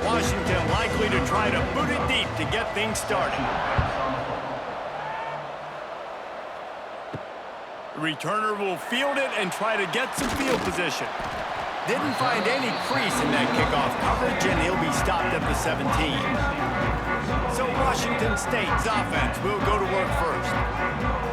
Washington likely to try to boot it deep to get things started. The returner will field it and try to get some field position. Didn't find any crease in that kickoff coverage, and he'll be stopped at the 17. So Washington State's offense will go to work first.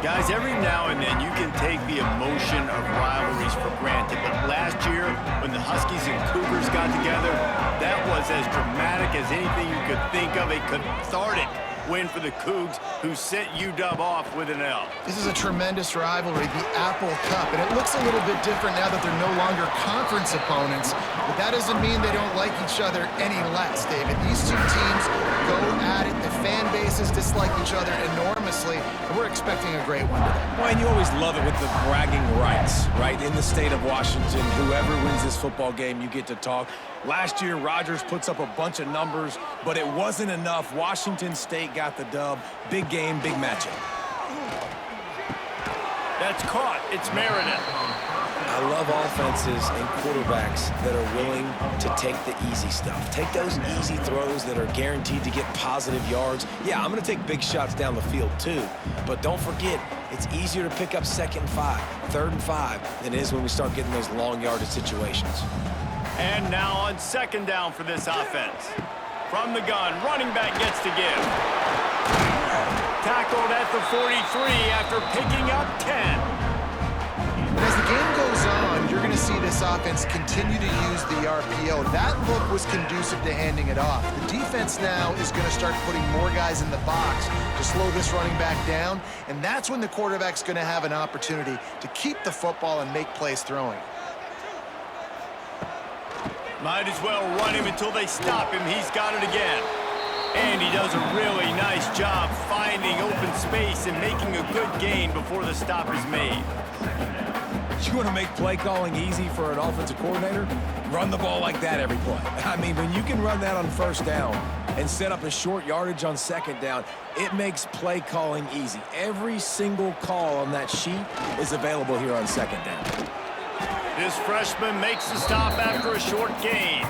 Guys, every now and then you can take the emotion of rivalries for granted, but last year when the Huskies and Cougars got together, that was as dramatic as anything you could think of. A cathartic win for the Cougs, who sent UW off with an L. This is a tremendous rivalry, the Apple Cup, and it looks a little bit different now that they're no longer conference opponents, but that doesn't mean they don't like each other any less, David. These two teams go at it. The fan bases dislike each other enormously, and we're expecting a great one today. Well, and you always love it with the bragging rights, right? In the state of Washington, whoever wins this football game, you get to talk. Last year, Rodgers puts up a bunch of numbers, but it wasn't enough. Washington State got the dub. Big game, big matchup. That's caught. It's Meredith. I love offenses and quarterbacks that are willing to take the easy stuff. Take those easy throws that are guaranteed to get positive yards. Yeah, I'm going to take big shots down the field too, but don't forget, it's easier to pick up 2nd and 5, 3rd and 5 than it is when we start getting those long yardage situations. And now on 2nd down for this offense. From the gun, running back gets to give. Tackled at the 43 after picking up 10. But as the game goes on, you're going to see this offense continue to use the RPO. That look was conducive to handing it off. The defense now is going to start putting more guys in the box to slow this running back down, and that's when the quarterback's going to have an opportunity to keep the football and make plays throwing. Might as well run him until they stop him. He's got it again. And he does a really nice job finding open space and making a good gain before the stop is made. You want to make play calling easy for an offensive coordinator? Run the ball like that every play. I mean, when you can run that on 1st down and set up a short yardage on 2nd down, it makes play calling easy. Every single call on that sheet is available here on 2nd down. This freshman makes the stop after a short gain.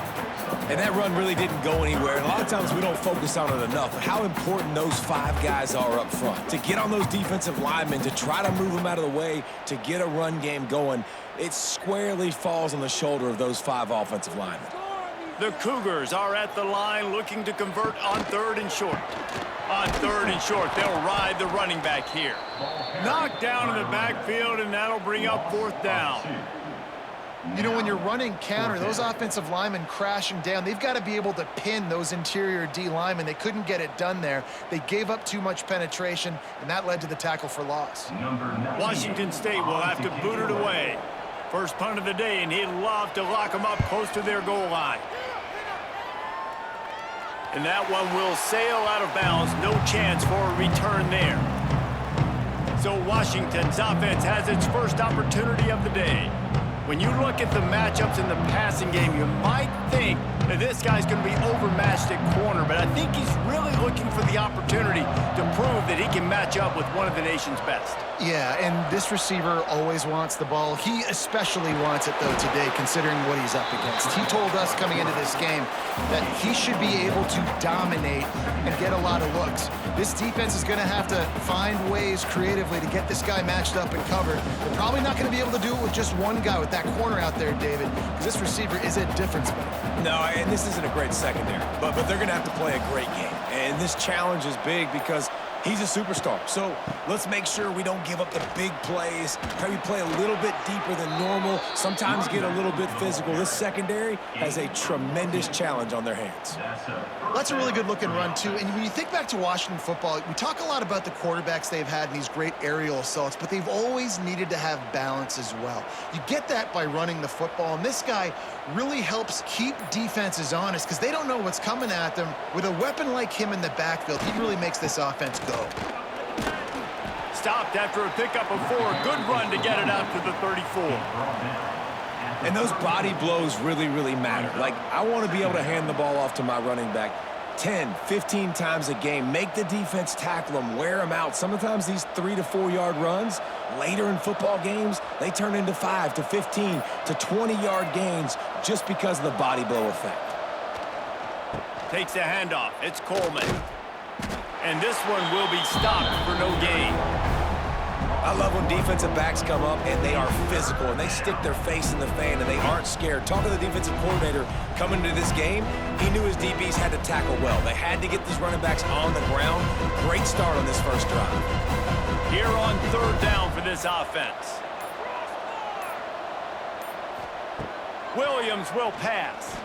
And that run really didn't go anywhere. And a lot of times we don't focus on it enough, but how important those 5 guys are up front. To get on those defensive linemen, to try to move them out of the way, to get a run game going, it squarely falls on the shoulder of those 5 offensive linemen. The Cougars are at the line looking to convert on 3rd and short. On 3rd and short, they'll ride the running back here. Knocked down in the backfield, and that'll bring up 4th down. You know, when you're running counter, those offensive linemen crashing down, they've got to be able to pin those interior D linemen. They couldn't get it done there. They gave up too much penetration, and that led to the tackle for loss. Washington State will have to boot it away. First punt of the day, and he'd love to lock them up close to their goal line. And that one will sail out of bounds. No chance for a return there. So Washington's offense has its first opportunity of the day. When you look at the matchups in the passing game, you might think that this guy's going to be overmatched at corner, but I think he's really looking for the opportunity to prove that he can match up with one of the nation's best. Yeah, and this receiver always wants the ball. He especially wants it, though, today, considering what he's up against. He told us coming into this game that he should be able to dominate and get a lot of looks. This defense is going to have to find ways creatively to get this guy matched up and covered. They're probably not going to be able to do it with just one guy with that corner out there, David, because this receiver is a difference maker. No, and this isn't a great secondary, but they're going to have to play a great game. And this challenge is big because he's a superstar. So let's make sure we don't give up the big plays. Maybe play a little bit deeper than normal. Sometimes get a little bit physical. This secondary has a tremendous challenge on their hands. That's a really good looking run, too. And when you think back to Washington football, we talk a lot about the quarterbacks they've had in these great aerial assaults, but they've always needed to have balance as well. You get that by running the football, and this guy really helps keep defenses honest because they don't know what's coming at them. With a weapon like him in the backfield, he really makes this offense go. Stopped after a pickup of 4. Good run to get it out to the 34. And those body blows really, really matter. Like, I want to be able to hand the ball off to my running back 10, 15 times a game. Make the defense tackle them, wear them out. Sometimes these 3 to 4 yard runs, later in football games, they turn into 5 to 15 to 20-yard gains just because of the body blow effect. Takes the handoff. It's Coleman. And this one will be stopped for no gain. I love when defensive backs come up and they are physical and they stick their face in the fan and they aren't scared. Talking to the defensive coordinator coming into this game, he knew his DBs had to tackle well. They had to get these running backs on the ground. Great start on this first drive. Here on third down for this offense. Williams will pass.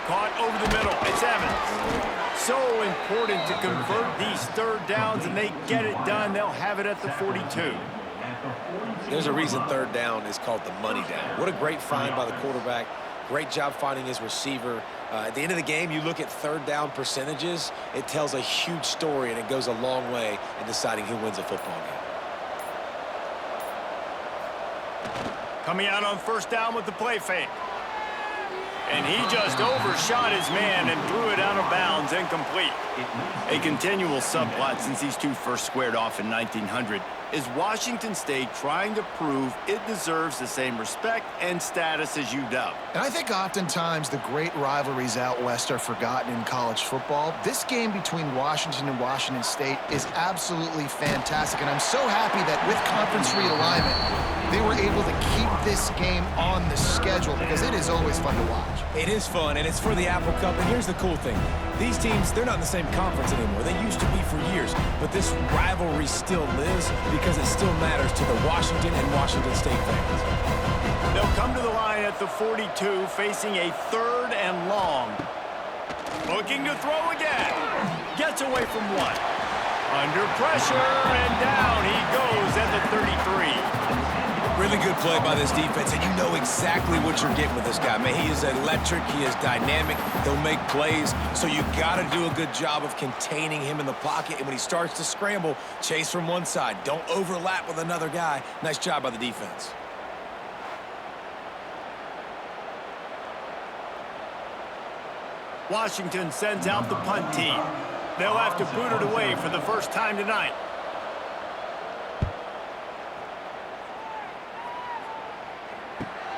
Caught over the middle. It's Evans. So important to convert these third downs, and they get it done. They'll have it at the 42. There's a reason third down is called the money down. What a great find by the quarterback. Great job finding his receiver. At the end of the game, you look at third down percentages. It tells a huge story, and it goes a long way in deciding who wins a football game. Coming out on first down with the play fake. And he just overshot his man and threw it out of bounds, incomplete. A continual subplot since these two first squared off in 1900 is Washington State trying to prove it deserves the same respect and status as UW. And I think oftentimes the great rivalries out west are forgotten in college football. This game between Washington and Washington State is absolutely fantastic, and I'm so happy that with conference realignment, they were able to keep this game on the schedule because it is always fun to watch. It is fun, and it's for the Apple Cup. And here's the cool thing. These teams, they're not in the same conference anymore. They used to be for years. But this rivalry still lives because it still matters to the Washington and Washington State fans. They'll come to the line at the 42, facing a third and long. Looking to throw again. Gets away from one. Under pressure, and down he goes at the 33. Really good play by this defense, and you know exactly what you're getting with this guy. Man, he is electric. He is dynamic. He'll make plays, so you got to do a good job of containing him in the pocket. And when he starts to scramble, chase from one side. Don't overlap with another guy. Nice job by the defense. Washington sends out the punt team. They'll have to boot it away for the first time tonight.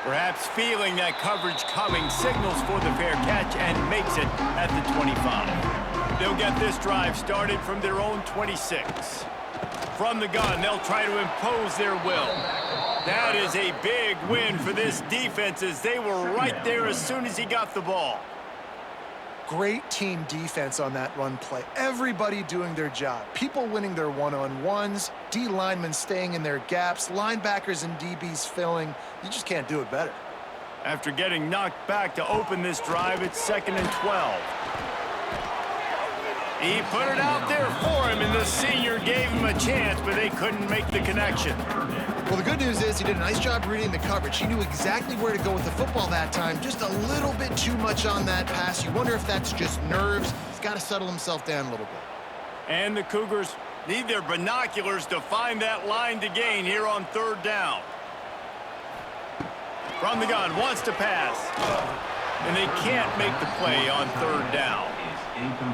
Perhaps feeling that coverage coming, signals for the fair catch and makes it at the 25. They'll get this drive started from their own 26. From the gun, they'll try to impose their will. That is a big win for this defense as they were right there as soon as he got the ball. Great team defense on that run play. Everybody doing their job. People winning their one-on-ones, D linemen staying in their gaps, linebackers and DBs filling. You just can't do it better. After getting knocked back to open this drive, it's 2nd and 12. He put it out there for him, and the senior gave him a chance, but they couldn't make the connection. Well, the good news is he did a nice job reading the coverage. He knew exactly where to go with the football that time. Just a little bit too much on that pass. You wonder if that's just nerves. He's got to settle himself down a little bit. And the Cougars need their binoculars to find that line to gain here on third down. From the gun, wants to pass. And they can't make the play on third down.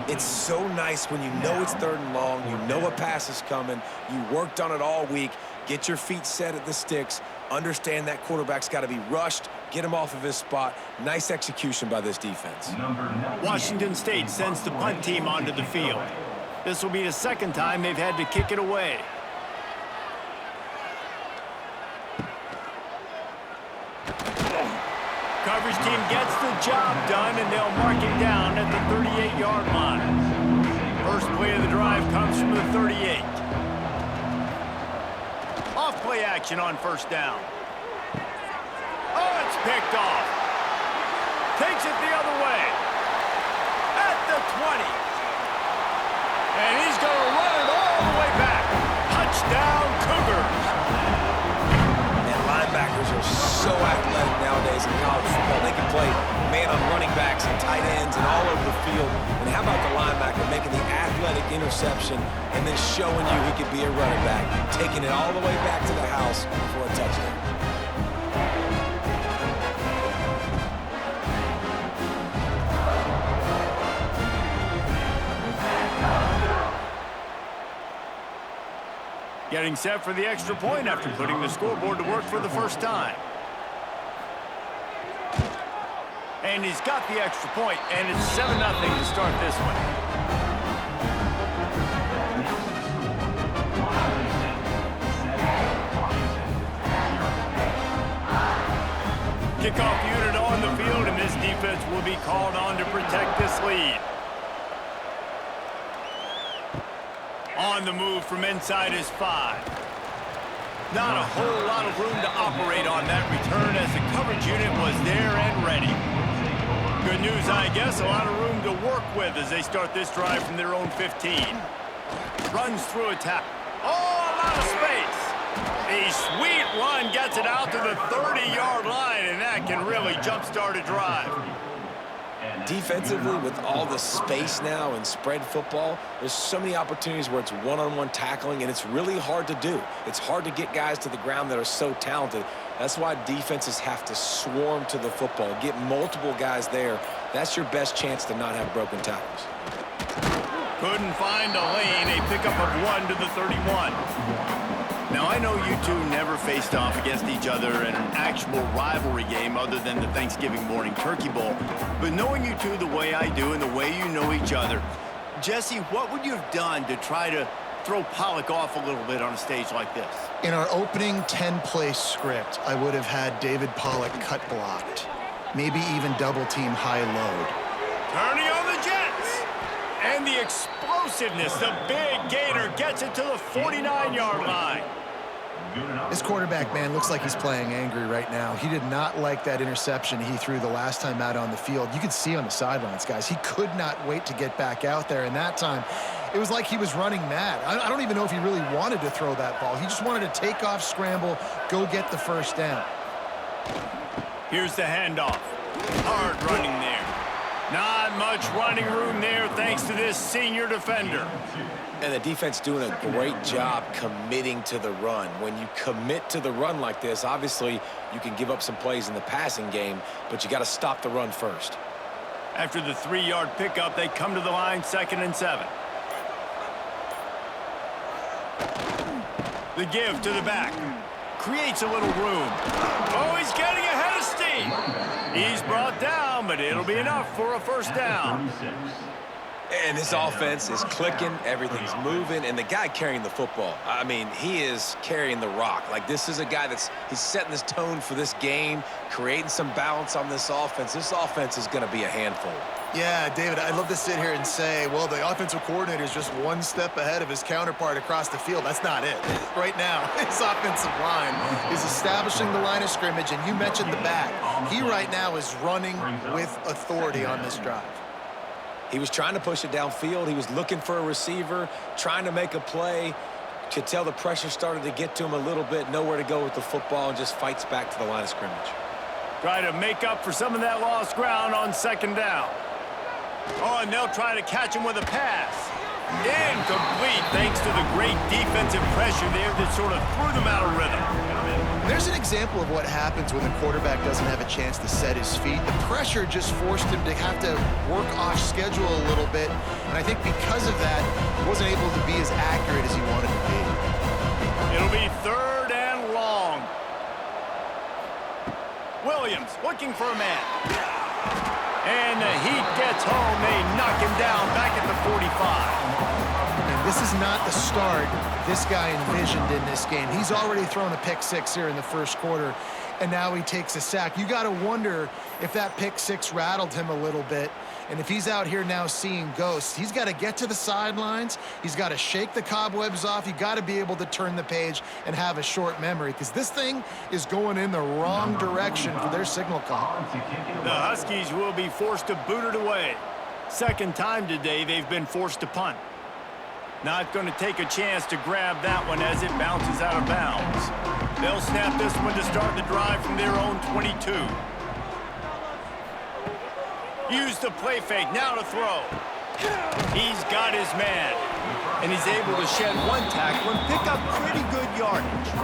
It's so nice when you know it's third and long, you know a pass is coming, you worked on it all week, get your feet set at the sticks, understand that quarterback's got to be rushed, get him off of his spot. Nice execution by this defense. Washington State sends the punt team onto the field. This will be the second time they've had to kick it away. Coverage team gets the job done, and they'll mark it down at the 38-yard line. First play of the drive comes from the 38. Off play action on first down. Oh, it's picked off. Takes it the other way. At the 20. And he's going to run it all the way back. Touchdown, Cougars. Linebackers are so athletic nowadays in college football. They can play man on running backs and tight ends and all over the field. And how about the linebacker making the athletic interception and then showing you he could be a running back, taking it all the way back to the house for a touchdown. Getting set for the extra point after putting the scoreboard to work for the first time. And he's got the extra point, and it's 7-0 to start this one. Kickoff unit on the field, and this defense will be called on to protect this lead. On the move from inside is 5. Not a whole lot of room to operate on that return as the coverage unit was there and ready. Good news, I guess, a lot of room to work with as they start this drive from their own 15. Runs through a tackle. Oh, a lot of space. A sweet run gets it out to the 30-yard line, and that can really jumpstart a drive. Defensively, with all the space now and spread football, there's so many opportunities where it's one-on-one tackling, and it's really hard to do. It's hard to get guys to the ground that are so talented. That's why defenses have to swarm to the football, get multiple guys there. That's your best chance to not have broken tackles. Couldn't find a lane, a pickup of 1 to the 31. Now, I know you two never faced off against each other in an actual rivalry game other than the Thanksgiving morning Turkey Bowl, but knowing you two the way I do and the way you know each other, Jesse, what would you have done to try to throw Pollock off a little bit on a stage like this? In our opening 10-play script, I would have had David Pollock cut blocked, maybe even double-team high-load. Turning on the Jets. And the explosiveness, the big gator gets it to the 49-yard line. This quarterback, man, looks like he's playing angry right now. He did not like that interception he threw the last time out on the field. You could see on the sidelines, guys, he could not wait to get back out there. And that time, it was like he was running mad. I don't even know if he really wanted to throw that ball. He just wanted to take off, scramble, go get the first down. Here's the handoff. Hard running there. Not much running room there thanks to this senior defender. And the defense doing a great job committing to the run. When you commit to the run like this, obviously you can give up some plays in the passing game, but you got to stop the run first. After the 3-yard pickup, they come to the line, 2nd and 7. The give to the back. Creates a little room. Oh, he's getting ahead of steam. He's brought down, but it'll be enough for a first down. And this offense is clicking, everything's moving, and the guy carrying the football, I mean, he is carrying the rock. Like, this is a guy he's setting this tone for this game, creating some balance on this offense. This offense is going to be a handful. Yeah, David, I'd love to sit here and say, well, the offensive coordinator is just one step ahead of his counterpart across the field. That's not it. Right now, his offensive line is establishing the line of scrimmage, and you mentioned the back. He right now is running with authority on this drive. He was trying to push it downfield. He was looking for a receiver, trying to make a play. Could tell the pressure started to get to him a little bit, nowhere to go with the football, and just fights back to the line of scrimmage. Try to make up for some of that lost ground on 2nd down. Oh, and they'll try to catch him with a pass. Incomplete thanks to the great defensive pressure there that sort of threw them out of rhythm. There's an example of what happens when the quarterback doesn't have a chance to set his feet. The pressure just forced him to have to work off schedule a little bit, and I think because of that, he wasn't able to be as accurate as he wanted to be. It'll be 3rd and long. Williams looking for a man. And the heat gets home. They knock him down back at the 45. And this is not the start this guy envisioned in this game. He's already thrown a pick 6 here in the first quarter, and now he takes a sack. You got to wonder if that pick 6 rattled him a little bit. And if he's out here now seeing ghosts, he's got to get to the sidelines. He's got to shake the cobwebs off. You got to be able to turn the page and have a short memory, because this thing is going in the wrong direction for their signal call. The Huskies will be forced to boot it away. 2nd time today they've been forced to punt. Not going to take a chance to grab that one as it bounces out of bounds. They'll snap this one to start the drive from their own 22. Use the play fake, now to throw. He's got his man, and he's able to shed one tackle and pick up pretty good yardage.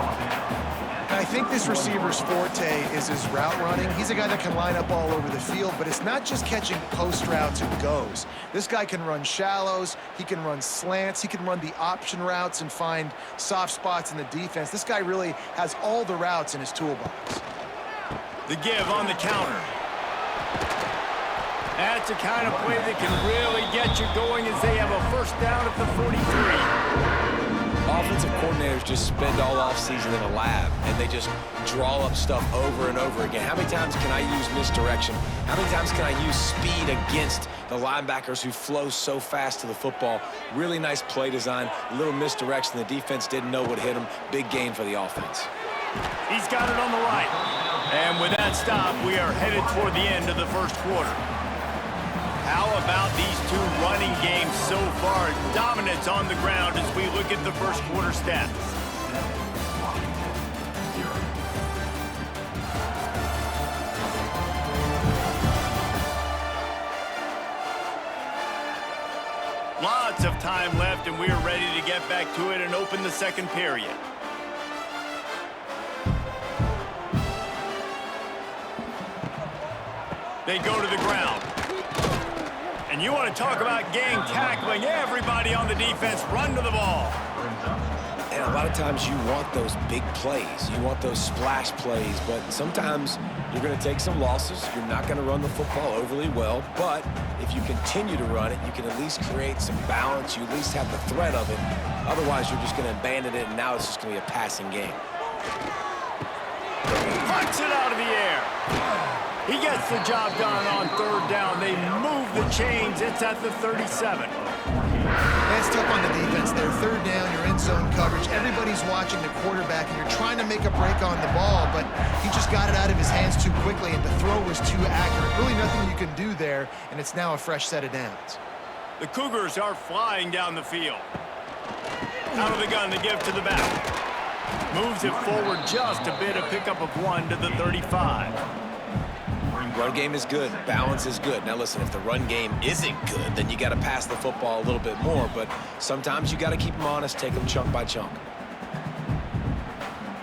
I think this receiver's forte is his route running. He's a guy that can line up all over the field, but it's not just catching post routes and goes. This guy can run shallows, he can run slants, he can run the option routes and find soft spots in the defense. This guy really has all the routes in his toolbox. The give on the counter. That's the kind of play that can really get you going as they have a first down at the 43. Offensive coordinators just spend all offseason in a lab, and they just draw up stuff over and over again. How many times can I use misdirection? How many times can I use speed against the linebackers who flow so fast to the football? Really nice play design, a little misdirection. The defense didn't know what hit him. Big gain for the offense. He's got it on the right. And with that stop, we are headed toward the end of the first quarter. How about these two running games so far? Dominance on the ground as we look at the first quarter stats. Lots of time left, and we are ready to get back to it and open the second period. They go to the ground. And you want to talk about gang tackling. Everybody on the defense run to the ball. And a lot of times you want those big plays. You want those splash plays. But sometimes you're going to take some losses. You're not going to run the football overly well. But if you continue to run it, you can at least create some balance. You at least have the threat of it. Otherwise, you're just going to abandon it, and now it's just going to be a passing game. Punts it out of the air. He gets the job done on third down. They move the chains. It's at the 37. That's tough on the defense there. Third down, you're in zone coverage. Everybody's watching the quarterback, and you're trying to make a break on the ball, but he just got it out of his hands too quickly, and the throw was too accurate. Really nothing you can do there, and it's now a fresh set of downs. The Cougars are flying down the field. Out of the gun to give to the back. Moves it forward just a bit, a pickup of 1 to the 35. Run game is good. Balance is good. Now, listen, if the run game isn't good, then you got to pass the football a little bit more. But sometimes you got to keep them honest, take them chunk by chunk.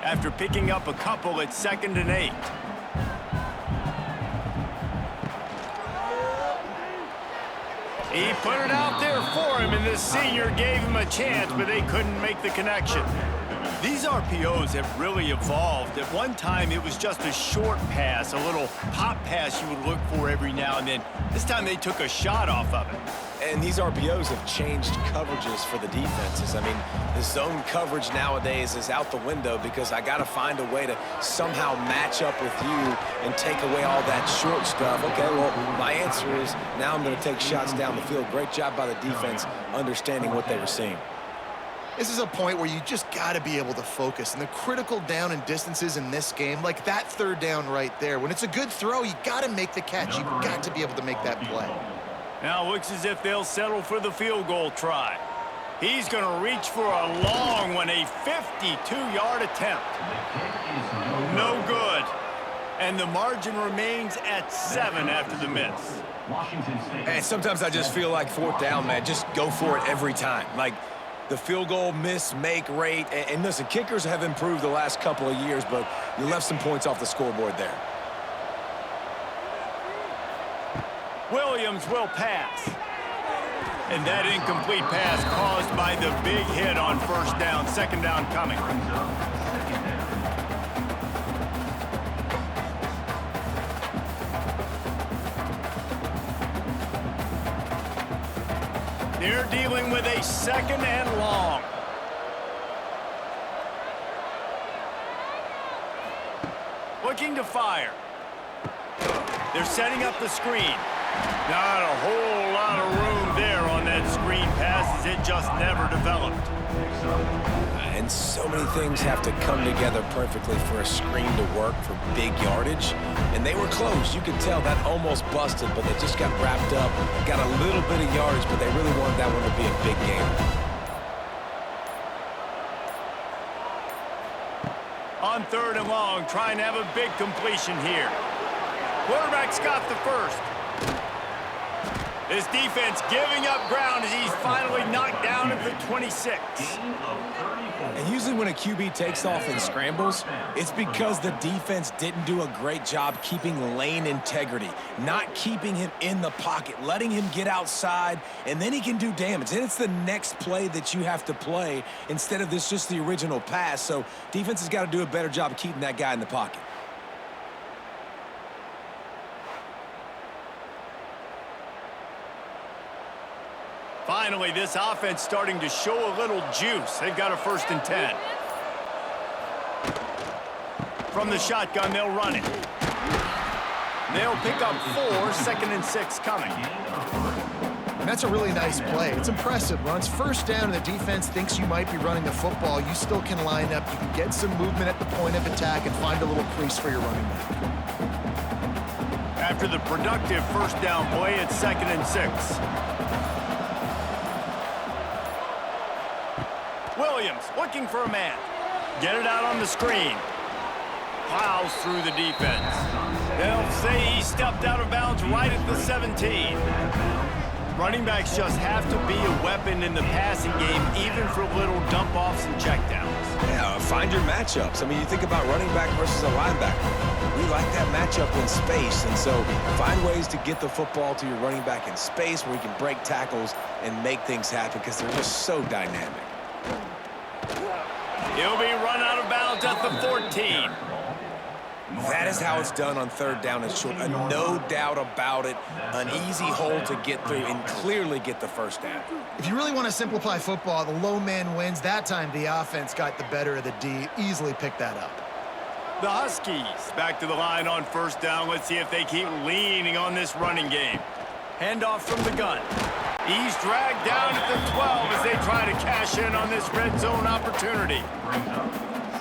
After picking up a couple, it's 2nd and 8. He put it out there for him, and the senior gave him a chance, but they couldn't make the connection. These RPOs have really evolved. At one time, it was just a short pass, a little pop pass you would look for every now and then. This time, they took a shot off of it. And these RPOs have changed coverages for the defenses. I mean, the zone coverage nowadays is out the window because I got to find a way to somehow match up with you and take away all that short stuff. Okay, well, my answer is now I'm going to take shots down the field. Great job by the defense understanding what they were seeing. This is a point where you just got to be able to focus. And the critical down and distances in this game, like that third down right there, when it's a good throw, you got to make the catch. You got to be able to make that play. Now it looks as if they'll settle for the field goal try. He's going to reach for a long one, a 52-yard attempt. No good. And the margin remains at 7 after the miss. And sometimes I just feel like fourth down, man. Just go for it every time. Like, the field goal miss-make rate. And listen, kickers have improved the last couple of years, but you left some points off the scoreboard there. Williams will pass. And that incomplete pass caused by the big hit on first down. 2nd down coming. They're dealing with a 2nd and long. Looking to fire. They're setting up the screen. Not a whole lot of room there on that screen pass as it just never developed. And so many things have to come together perfectly for a screen to work for big yardage. And they were close. You could tell that almost busted, but they just got wrapped up, got a little bit of yardage, but they really wanted that one to be a big game. On 3rd and long, trying to have a big completion here. Quarterback's got the first. This defense giving up ground as he's finally knocked down at the 26. And usually when a QB takes off and scrambles, it's because the defense didn't do a great job keeping lane integrity, not keeping him in the pocket, letting him get outside, and then he can do damage. And it's the next play that you have to play instead of this just the original pass. So defense has got to do a better job of keeping that guy in the pocket. Finally, this offense starting to show a little juice. They've got a 1st and 10. From the shotgun, they'll run it. They'll pick up 4, 2nd and 6 coming. And that's a really nice play. It's impressive. Runs 1st down and the defense thinks you might be running the football. You still can line up. You can get some movement at the point of attack and find a little crease for your running back. After the productive 1st down play, it's 2nd and 6. Williams looking for a man. Get it out on the screen. Plows through the defense. They'll say he stepped out of bounds right at the 17. Running backs just have to be a weapon in the passing game, even for little dump-offs and checkdowns. Yeah, find your matchups. I mean, you think about running back versus a linebacker. We like that matchup in space, and so find ways to get the football to your running back in space where you can break tackles and make things happen because they're just so dynamic. He'll be run out of bounds at the 14. That is how it's done on 3rd down and short. No doubt about it. An easy hole to get through and clearly get the 1st down. If you really want to simplify football, the low man wins. That time the offense got the better of the D. Easily picked that up. The Huskies back to the line on 1st down. Let's see if they keep leaning on this running game. Handoff from the gun. He's dragged down at the 12 as they try to cash in on this red zone opportunity.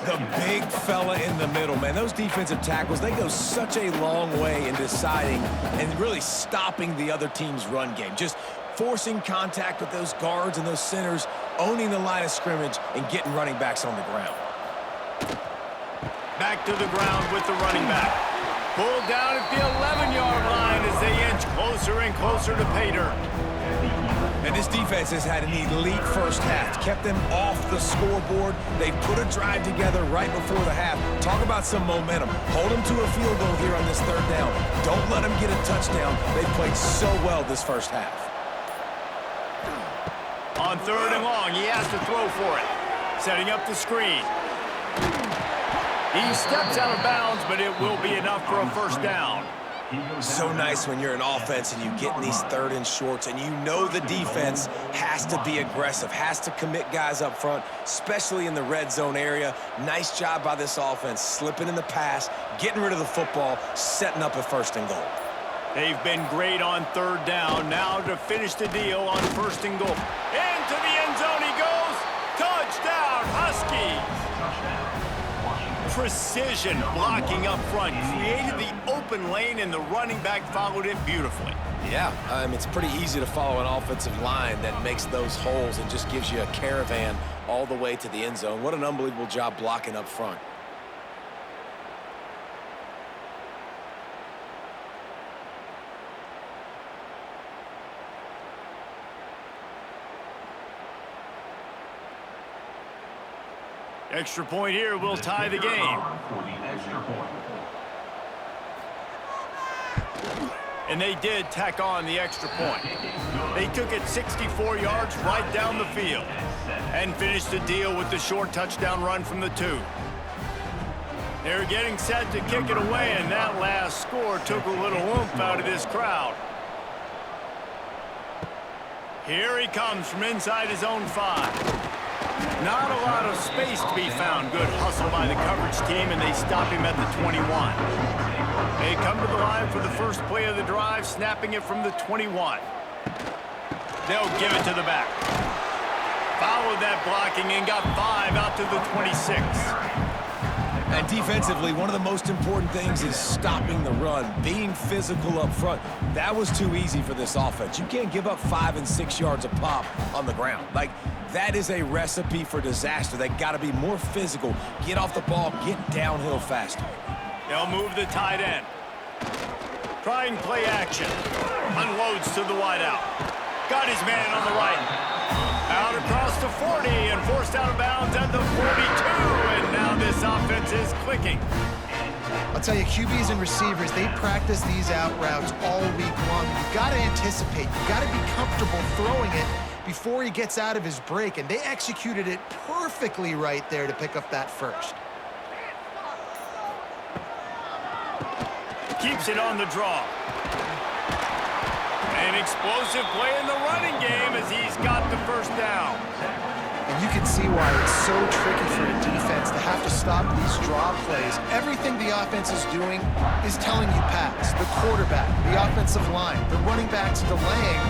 The big fella in the middle, man. Those defensive tackles, they go such a long way in deciding and really stopping the other team's run game. Just forcing contact with those guards and those centers, owning the line of scrimmage, and getting running backs on the ground. Back to the ground with the running back. Pulled down at the 11-yard line as they inch closer and closer to pay dirt. And this defense has had an elite 1st half. Kept them off the scoreboard. They put a drive together right before the half. Talk about some momentum. Hold them to a field goal here on this 3rd down. Don't let them get a touchdown. They've played so well this 1st half. On 3rd and long, he has to throw for it. Setting up the screen. He steps out of bounds, but it will be enough for a 1st down. So nice when you're an offense and you get in these 3rd and shorts and you know the defense has to be aggressive, has to commit guys up front, especially in the red zone area. Nice job by this offense, slipping in the pass, getting rid of the football, setting up a 1st and goal. They've been great on 3rd down. Now to finish the deal on 1st and goal. Into the end zone he goes. Touchdown, Huskies. Precision blocking up front, created the open lane, and the running back followed it beautifully. Yeah, it's pretty easy to follow an offensive line that makes those holes and just gives you a caravan all the way to the end zone. What an unbelievable job blocking up front. Extra point here will tie the game. And they did tack on the extra point. They took it 64 yards right down the field and finished the deal with the short touchdown run from the 2. They're getting set to kick it away, and that last score took a little oomph out of this crowd. Here he comes from inside his own 5. Not a lot of space to be found. Good hustle by the coverage team, and they stop him at the 21. They come to the line for the first play of the drive, snapping it from the 21. They'll give it to the back. Followed that blocking and got 5 out to the 26. And defensively, one of the most important things is stopping the run, being physical up front. That was too easy for this offense. You can't give up 5 and 6 yards a pop on the ground. Like, that is a recipe for disaster. They got to be more physical, get off the ball, get downhill faster. They'll move the tight end. Trying play action. Unloads to the wideout. Got his man on the right. Out across the 40 and forced out of bounds at the 42. And now this offense is clicking. I'll tell you, QBs and receivers, they practice these out routes all week long. You've got to anticipate. You've got to be comfortable throwing it before he gets out of his break. And they executed it perfectly right there to pick up that first. Keeps it on the draw. An explosive play in the running game as he's got the first down. And you can see why it's so tricky for a defense to have to stop these draw plays. Everything the offense is doing is telling you pass. The quarterback, the offensive line, the running backs delaying.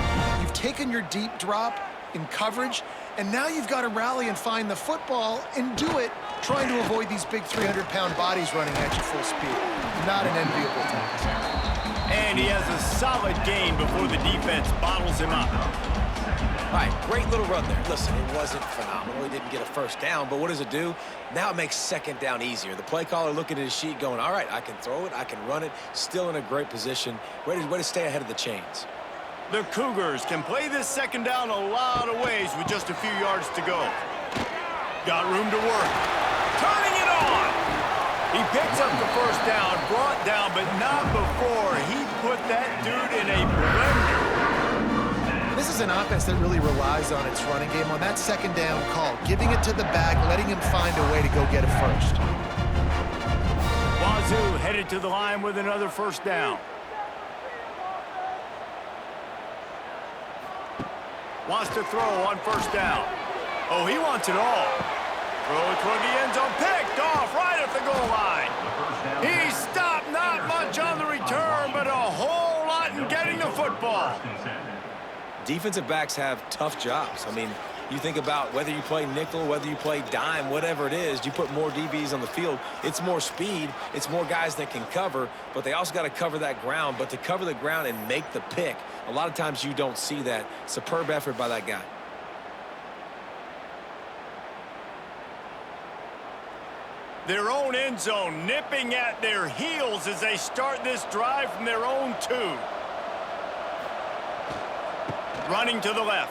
You've taken your deep drop in coverage, and now you've got to rally and find the football and do it trying to avoid these big 300-pound bodies running at you full speed. Not an enviable task. And he has a solid gain before the defense bottles him up. All right, great little run there. Listen, it wasn't phenomenal. He didn't get a first down, but what does it do? Now it makes second down easier. The play caller looking at his sheet going, all right, I can throw it, I can run it, still in a great position, ready to stay ahead of the chains. The Cougars can play this second down a lot of ways with just a few yards to go. Got room to work. Turning it on! He picks up the first down, brought down, but not before he put that dude in a blender. This is an offense that really relies on its running game, on that second down call, giving it to the back, letting him find a way to go get it first. Wazoo headed to the line with another first down. Wants to throw on first down. Oh, he wants it all. Throw it toward the end zone, picked off right at the goal line. He stopped, not much on the return, but a whole lot in getting the football. Defensive backs have tough jobs. I mean, you think about whether you play nickel, whether you play dime, whatever it is, you put more DBs on the field. It's more speed. It's more guys that can cover, but they also got to cover that ground. But to cover the ground and make the pick, a lot of times you don't see that. Superb effort by that guy. Their own end zone nipping at their heels as they start this drive from their own 2. Running to the left.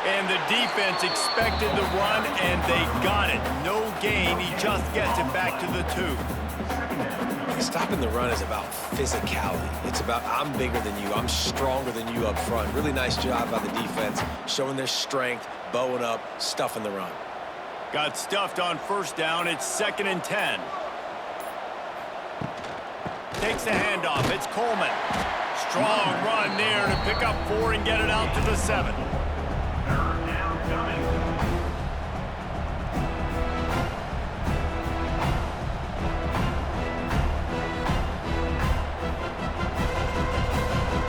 And the defense expected the run, and they got it. No gain. He just gets it back to the 2. Stopping the run is about physicality. It's about I'm bigger than you. I'm stronger than you up front. Really nice job by the defense, showing their strength, bowing up, stuffing the run. Got stuffed on first down. It's 2nd and 10. Takes the handoff. It's Coleman. Strong run there to pick up 4 and get it out to the 7.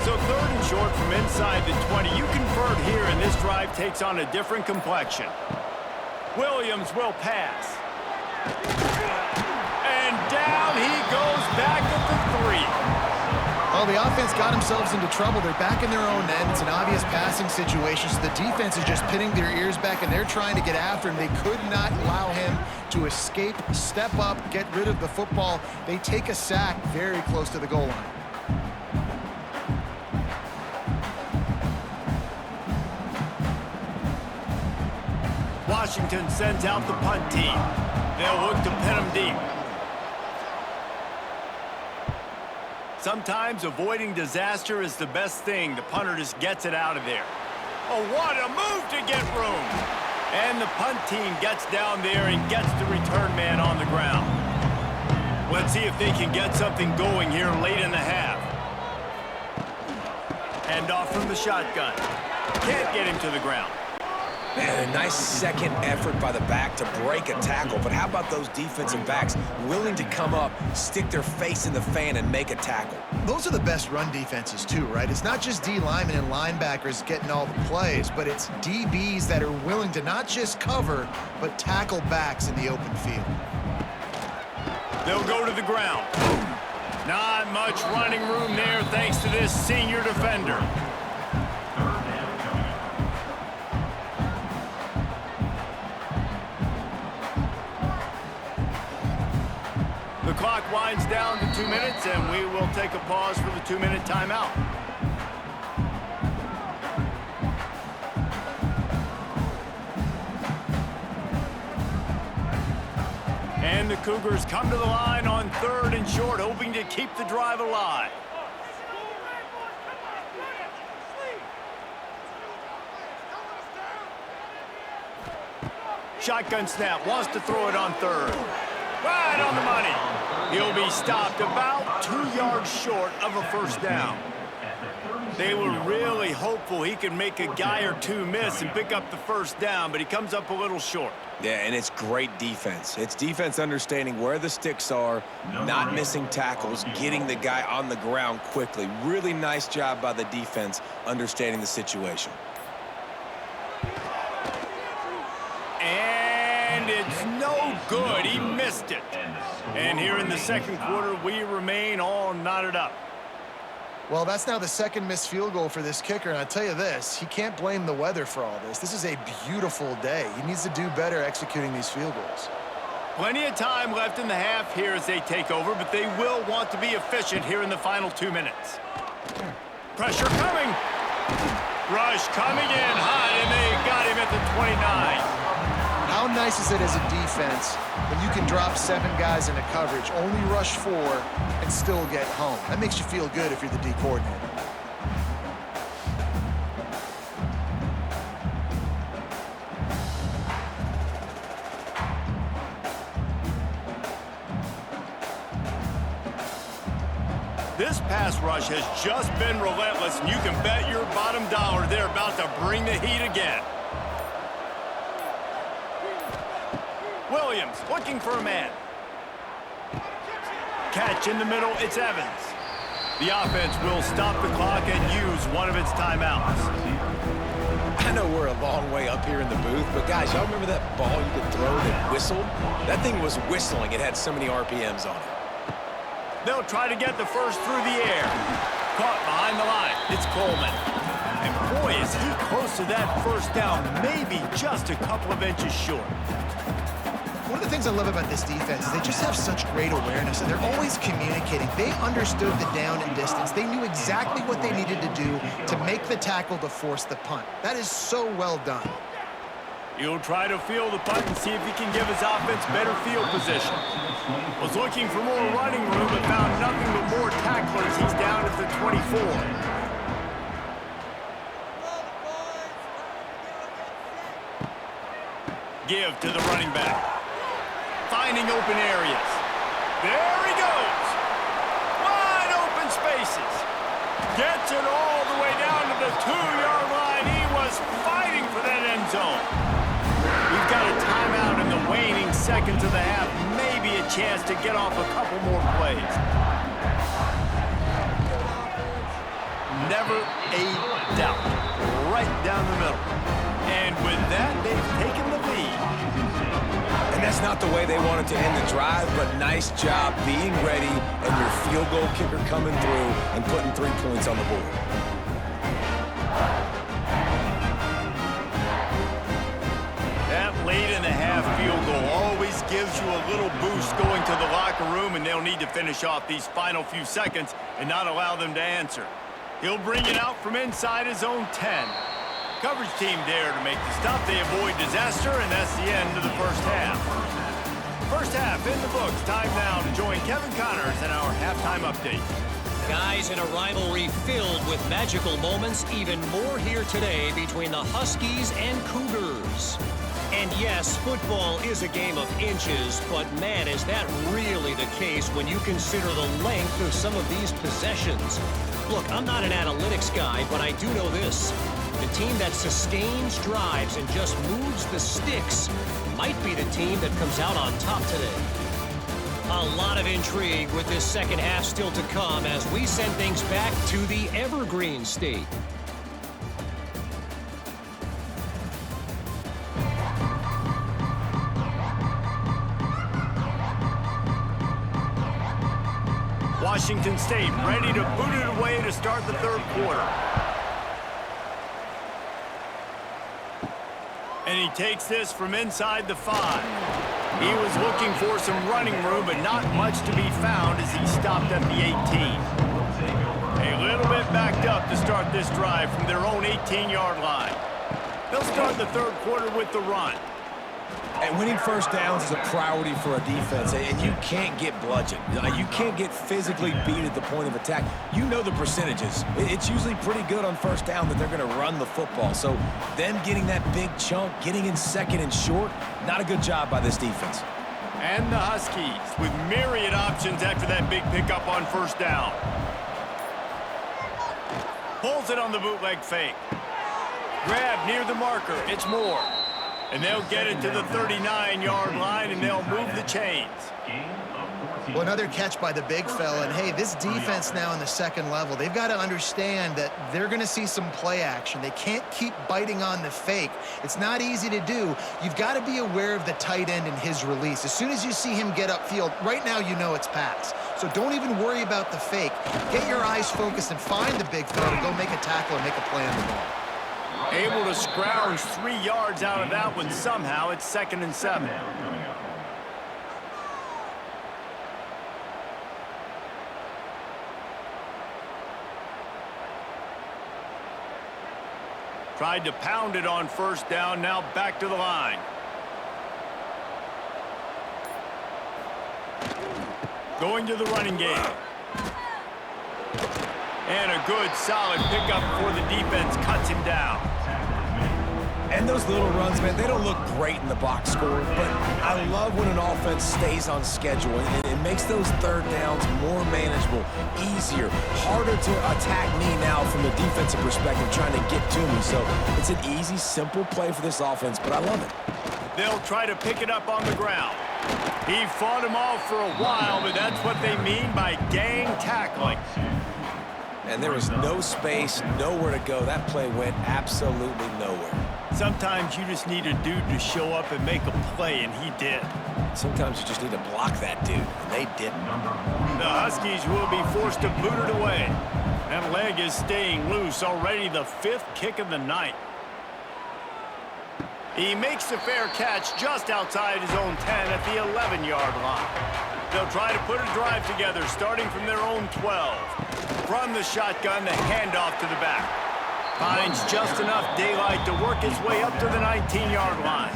So 3rd and short from inside the 20. You convert here, and this drive takes on a different complexion. Williams will pass. And down he goes back at the 3. Well, the offense got themselves into trouble. They're back in their own end. It's an obvious passing situation, so the defense is just pinning their ears back, and they're trying to get after him. They could not allow him to escape, step up, get rid of the football. They take a sack very close to the goal line. Washington sends out the punt team. They'll look to pin him deep. Sometimes avoiding disaster is the best thing. The punter just gets it out of there. Oh, what a move to get room. And the punt team gets down there and gets the return man on the ground. Let's see if they can get something going here late in the half. Handoff from the shotgun. Can't get him to the ground. Man, a nice second effort by the back to break a tackle. But how about those defensive backs willing to come up, stick their face in the fan, and make a tackle? Those are the best run defenses too, right? It's not just D linemen and linebackers getting all the plays, but it's DBs that are willing to not just cover, but tackle backs in the open field. They'll go to the ground. Not much running room there thanks to this senior defender. The clock winds down to 2 minutes, and we will take a pause for the 2-minute timeout. And the Cougars come to the line on 3rd and short, hoping to keep the drive alive. Shotgun snap, wants to throw it on 3rd. Right on the money. He'll be stopped about 2 yards short of a first down. They were really hopeful he could make a guy or two miss and pick up the first down, but he comes up a little short. Yeah, and it's great defense. It's defense understanding where the sticks are, not missing tackles, getting the guy on the ground quickly. Really nice job by the defense understanding the situation. And it's no good. He missed it. And here in the second quarter, we remain all knotted up. Well, that's now the second missed field goal for this kicker, and I tell you this, he can't blame the weather for all this. This is a beautiful day. He needs to do better executing these field goals. Plenty of time left in the half here as they take over, but they will want to be efficient here in the final 2 minutes. Pressure coming. Rush coming in hot, and they got him at the 29. How nice is it as a defense when you can drop 7 guys into coverage, only rush 4, and still get home? That makes you feel good if you're the D coordinator. This pass rush has just been relentless, and you can bet your bottom dollar they're about to bring the heat again. Williams looking for a man. Catch in the middle, it's Evans. The offense will stop the clock and use one of its timeouts. I know we're a long way up here in the booth, but guys, y'all remember that ball you could throw that whistled? That thing was whistling. It had so many RPMs on it. They'll try to get the first through the air. Caught behind the line. It's Coleman. And boy, is he close to that first down, maybe just a couple of inches short. One of the things I love about this defense is they just have such great awareness, and they're always communicating. They understood the down and distance. They knew exactly what they needed to do to make the tackle to force the punt. That is so well done. He'll try to field the punt and see if he can give his offense better field position. Was looking for more running room but found nothing but more tacklers. He's down at the 24. Give to the running back. Finding open areas. There he goes. Wide open spaces. Gets it all the way down to the 2-yard line. He was fighting for that end zone. We've got a timeout in the waning seconds of the half. Maybe a chance to get off a couple more plays. Never a doubt. Right down the middle. And with that, they've taken the lead. And that's not the way they wanted to end the drive, but nice job being ready and your field goal kicker coming through and putting 3 points on the board. That late in the half field goal always gives you a little boost going to the locker room, and they'll need to finish off these final few seconds and not allow them to answer. He'll bring it out from inside his own 10. Coverage team there to make the stop. They avoid disaster, and that's the end of the first half. First half in the books. Time now to join Kevin Connors in our halftime update. Guys, in a rivalry filled with magical moments, even more here today between the Huskies and Cougars. And yes, football is a game of inches, but man, is that really the case when you consider the length of some of these possessions. Look, I'm not an analytics guy, but I do know this. The team that sustains drives and just moves the sticks might be the team that comes out on top today. A lot of intrigue with this second half still to come as we send things back to the Evergreen State. Washington State ready to boot it away to start the third quarter. And he takes this from inside the 5. He was looking for some running room, but not much to be found as he stopped at the 18. A little bit backed up to start this drive from their own 18-yard line. They'll start the third quarter with the run. And winning first downs is a priority for a defense, and you can't get bludgeoned. You can't get physically beat at the point of attack. You know the percentages. It's usually pretty good on first down that they're going to run the football. So them getting that big chunk, getting in second and short, not a good job by this defense. And the Huskies with myriad options after that big pickup on first down. Pulls it on the bootleg fake. Grab near the marker. It's Moore. And they'll get it to the 39-yard line, and they'll move the chains. Well, another catch by the big fella. And, hey, this defense now in the second level, they've got to understand that they're going to see some play action. They can't keep biting on the fake. It's not easy to do. You've got to be aware of the tight end and his release. As soon as you see him get upfield, right now you know it's pass. So don't even worry about the fake. Get your eyes focused and find the big fella to go make a tackle and make a play on the ball. Able to scrounge 3 yards out of that one somehow. It's 2nd and 7. Tried to pound it on first down. Now back to the line. Going to the running game. And a good, solid pickup before the defense cuts him down. And those little runs, man, they don't look great in the box score, but I love when an offense stays on schedule, and it makes those third downs more manageable, easier, harder to attack me now from the defensive perspective trying to get to me. So it's an easy, simple play for this offense, but I love it. They'll try to pick it up on the ground. He fought him off for a while, but that's what they mean by gang tackling. And there was no space, nowhere to go. That play went absolutely nowhere. Sometimes you just need a dude to show up and make a play, and he did. Sometimes you just need to block that dude, and they didn't. The Huskies will be forced to boot it away. That leg is staying loose, already the 5th kick of the night. He makes the fair catch just outside his own 10 at the 11-yard line. They'll try to put a drive together, starting from their own 12. From the shotgun, the handoff to the back. Finds just enough daylight to work his way up to the 19-yard line.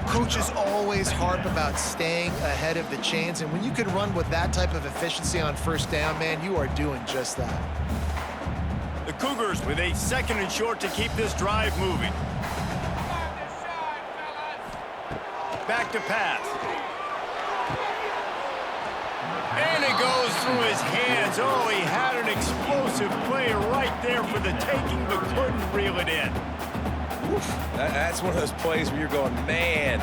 Coaches always harp about staying ahead of the chains, and when you can run with that type of efficiency on first down, man, you are doing just that. The Cougars with a 2nd and short to keep this drive moving. Back to pass. And it goes through his hands. Oh, he had an explosive play right there for the taking, but couldn't reel it in. That's one of those plays where you're going, man,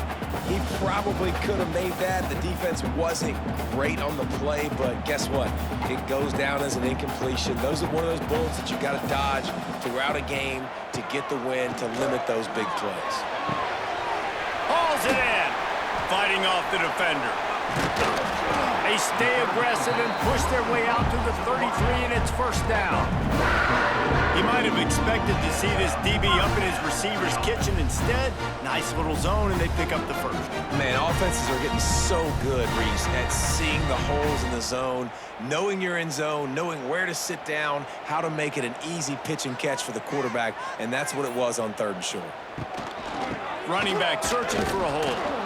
he probably could have made that. The defense wasn't great on the play, but guess what? It goes down as an incompletion. Those are one of those bullets that you got to dodge throughout a game to get the win, to limit those big plays. Hauls it in. Fighting off the defender. They stay aggressive and push their way out to the 33, and it's first down. You might have expected to see this DB up in his receiver's kitchen. Instead, nice little zone, and they pick up the first. Man, offenses are getting so good, Reese, at seeing the holes in the zone, knowing you're in zone, knowing where to sit down, how to make it an easy pitch and catch for the quarterback, and that's what it was on 3rd and short. Running back searching for a hole.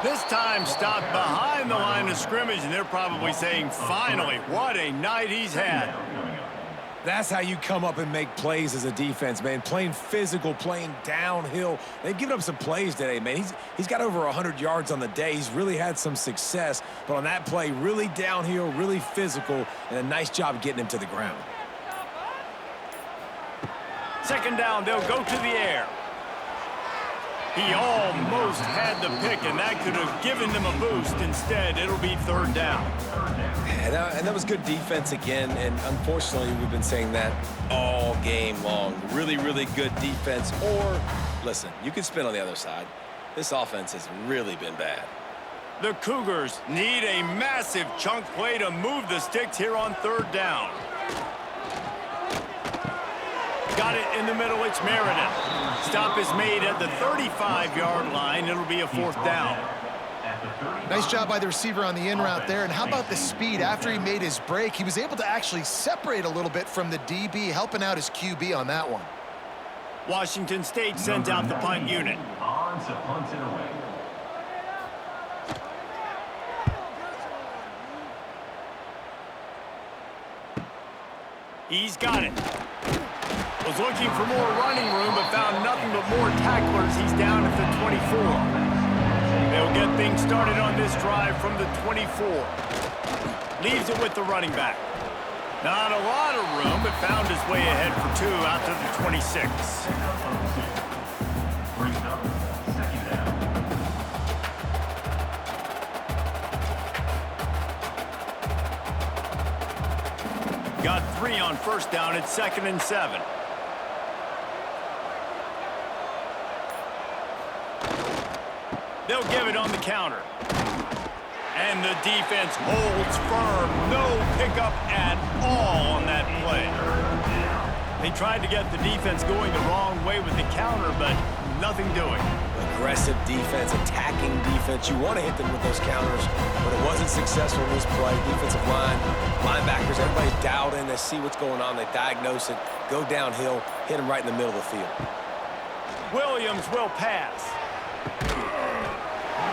This time stopped behind the line of scrimmage, and they're probably saying, finally, what a night he's had. That's how you come up and make plays as a defense, man. Playing physical, playing downhill. They've given up some plays today, man. He's got over 100 yards on the day. He's really had some success. But on that play, really downhill, really physical, and a nice job getting him to the ground. 2nd down, they'll go to the air. He almost had the pick, and that could have given them a boost. Instead, it'll be 3rd down. And that was good defense again, and unfortunately, we've been saying that all game long. Really, really good defense. Or, listen, you can spin on the other side. This offense has really been bad. The Cougars need a massive chunk play to move the sticks here on 3rd down. Got it in the middle. It's Meredith. Stop is made at the 35-yard line. It'll be a 4th down. Nice job by the receiver on the in route there. And how about the speed? After he made his break, he was able to actually separate a little bit from the DB, helping out his QB on that one. Washington State sends out the punt unit. He's got it. Was looking for more running room, but found nothing but more tacklers. He's down at the 24. They'll get things started on this drive from the 24. Leaves it with the running back. Not a lot of room, but found his way ahead for 2 out to the 26. Got 3 on 1st down. It's 2nd and 7. They'll give it on the counter. And the defense holds firm. No pickup at all on that play. They tried to get the defense going the wrong way with the counter, but nothing doing. Aggressive defense, attacking defense. You want to hit them with those counters, but it wasn't successful in this play. Defensive line, linebackers, everybody's dialed in. They see what's going on. They diagnose it, go downhill, hit them right in the middle of the field. Williams will pass.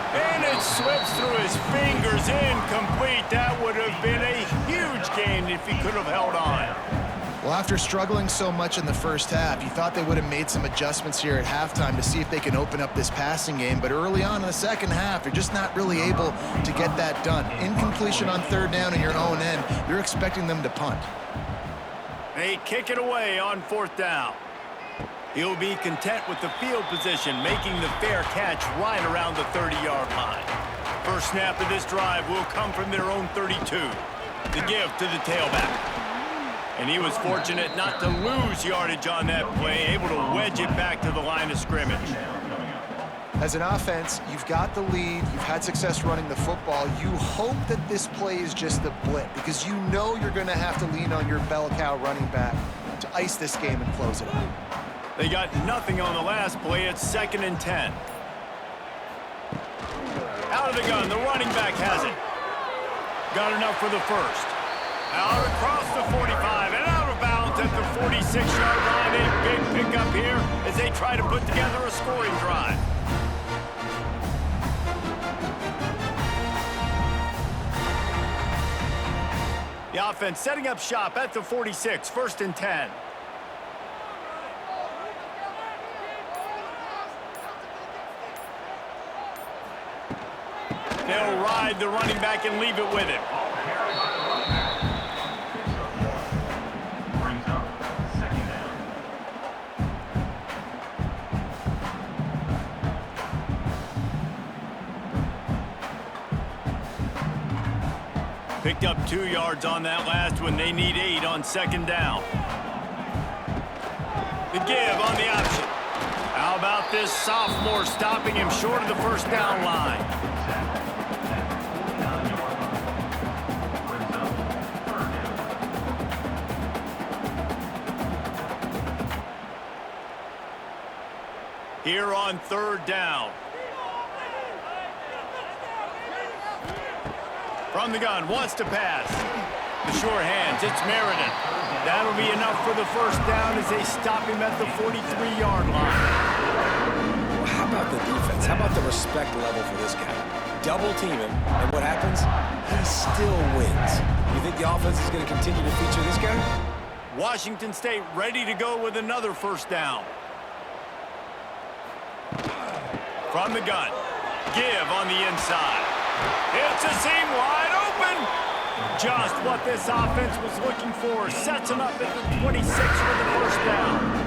And it slips through his fingers, incomplete. That would have been a huge gain if he could have held on. Well, after struggling so much in the first half, you thought they would have made some adjustments here at halftime to see if they can open up this passing game. But early on in the second half, you're just not really able to get that done. Incompletion on 3rd down in your own end, you're expecting them to punt. They kick it away on 4th down. He'll be content with the field position, making the fair catch right around the 30-yard line. First snap of this drive will come from their own 32. The give to the tailback. And he was fortunate not to lose yardage on that play, able to wedge it back to the line of scrimmage. As an offense, you've got the lead, you've had success running the football. You hope that this play is just a blip because you know you're going to have to lean on your bell cow running back to ice this game and close it out. They got nothing on the last play. It's 2nd and 10. Out of the gun, the running back has it. Got enough for the 1st. Out across the 45 and out of bounds at the 46-yard line. A big pickup here as they try to put together a scoring drive. The offense setting up shop at the 46, 1st and 10. They'll ride the running back and leave it with him. Picked up 2 yards on that last one. They need 8 on 2nd down. The give on the option. How about this sophomore stopping him short of the 1st down line? Here on 3rd down. From the gun, wants to pass. The sure hands, it's Meredith. That'll be enough for the 1st down as they stop him at the 43-yard line. Well, how about the defense? How about the respect level for this guy? Double team him, and what happens? He still wins. You think the offense is going to continue to feature this guy? Washington State ready to go with another 1st down. From the gun, give on the inside. It's a seam wide open. Just what this offense was looking for. Sets him up at the 26 for the 1st down.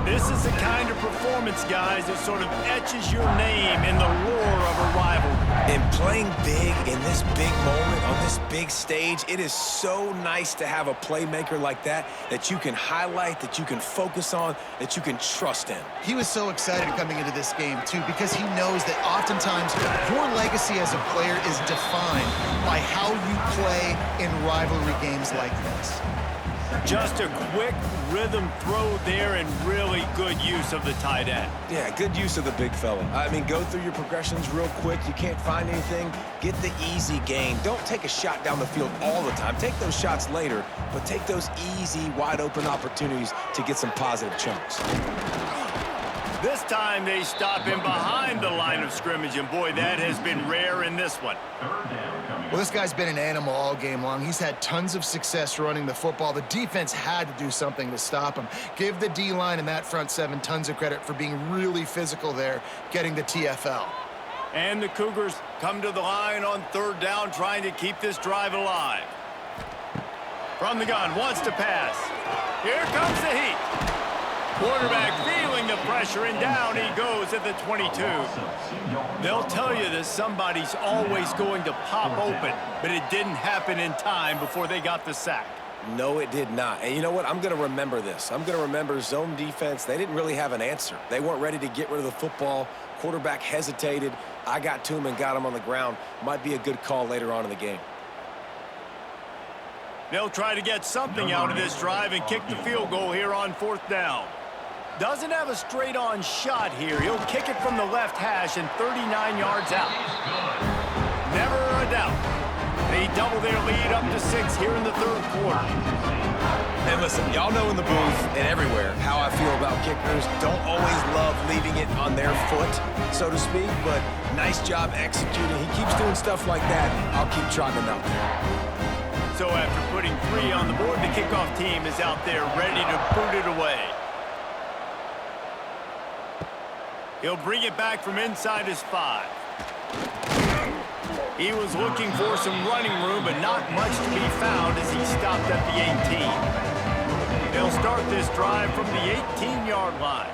This is the kind of performance, guys, that sort of etches your name in the roar of a rivalry. And playing big in this big moment, on this big stage, it is so nice to have a playmaker like that you can highlight, that you can focus on, that you can trust in. He was so excited coming into this game, too, because he knows that oftentimes your legacy as a player is defined by how you play in rivalry games like this. Just a quick rhythm throw there and really good use of the tight end. Yeah, good use of the big fella. I mean, go through your progressions real quick. You can't find anything, get the easy gain. Don't take a shot down the field all the time. Take those shots later, but take those easy, wide-open opportunities to get some positive chunks. This time they stop him behind the line of scrimmage, and boy, that has been rare in this one. Well, this guy's been an animal all game long. He's had tons of success running the football. The defense had to do something to stop him. Give the D-line and that front seven tons of credit for being really physical there, getting the TFL. And the Cougars come to the line on third down, trying to keep this drive alive. From the gun, wants to pass. Here comes the heat. Quarterback feeling the pressure, and down he goes at the 22. They'll tell you that somebody's always going to pop open, but it didn't happen in time before they got the sack. No, it did not. And you know what? I'm going to remember this. I'm going to remember zone defense. They didn't really have an answer. They weren't ready to get rid of the football. Quarterback hesitated. I got to him and got him on the ground. Might be a good call later on in the game. They'll try to get something out of this drive and kick the field goal here on fourth down. Doesn't have a straight-on shot here. He'll kick it from the left hash and 39 yards out. Never a doubt. They double their lead up to 6 here in the third quarter. And listen, y'all know in the booth and everywhere how I feel about kickers. Don't always love leaving it on their foot, so to speak, but nice job executing. He keeps doing stuff like that. I'll keep trotting him out there. So after putting 3 on the board, the kickoff team is out there ready to boot it away. He'll bring it back from inside his 5. He was looking for some running room, but not much to be found as he stopped at the 18. They'll start this drive from the 18-yard line.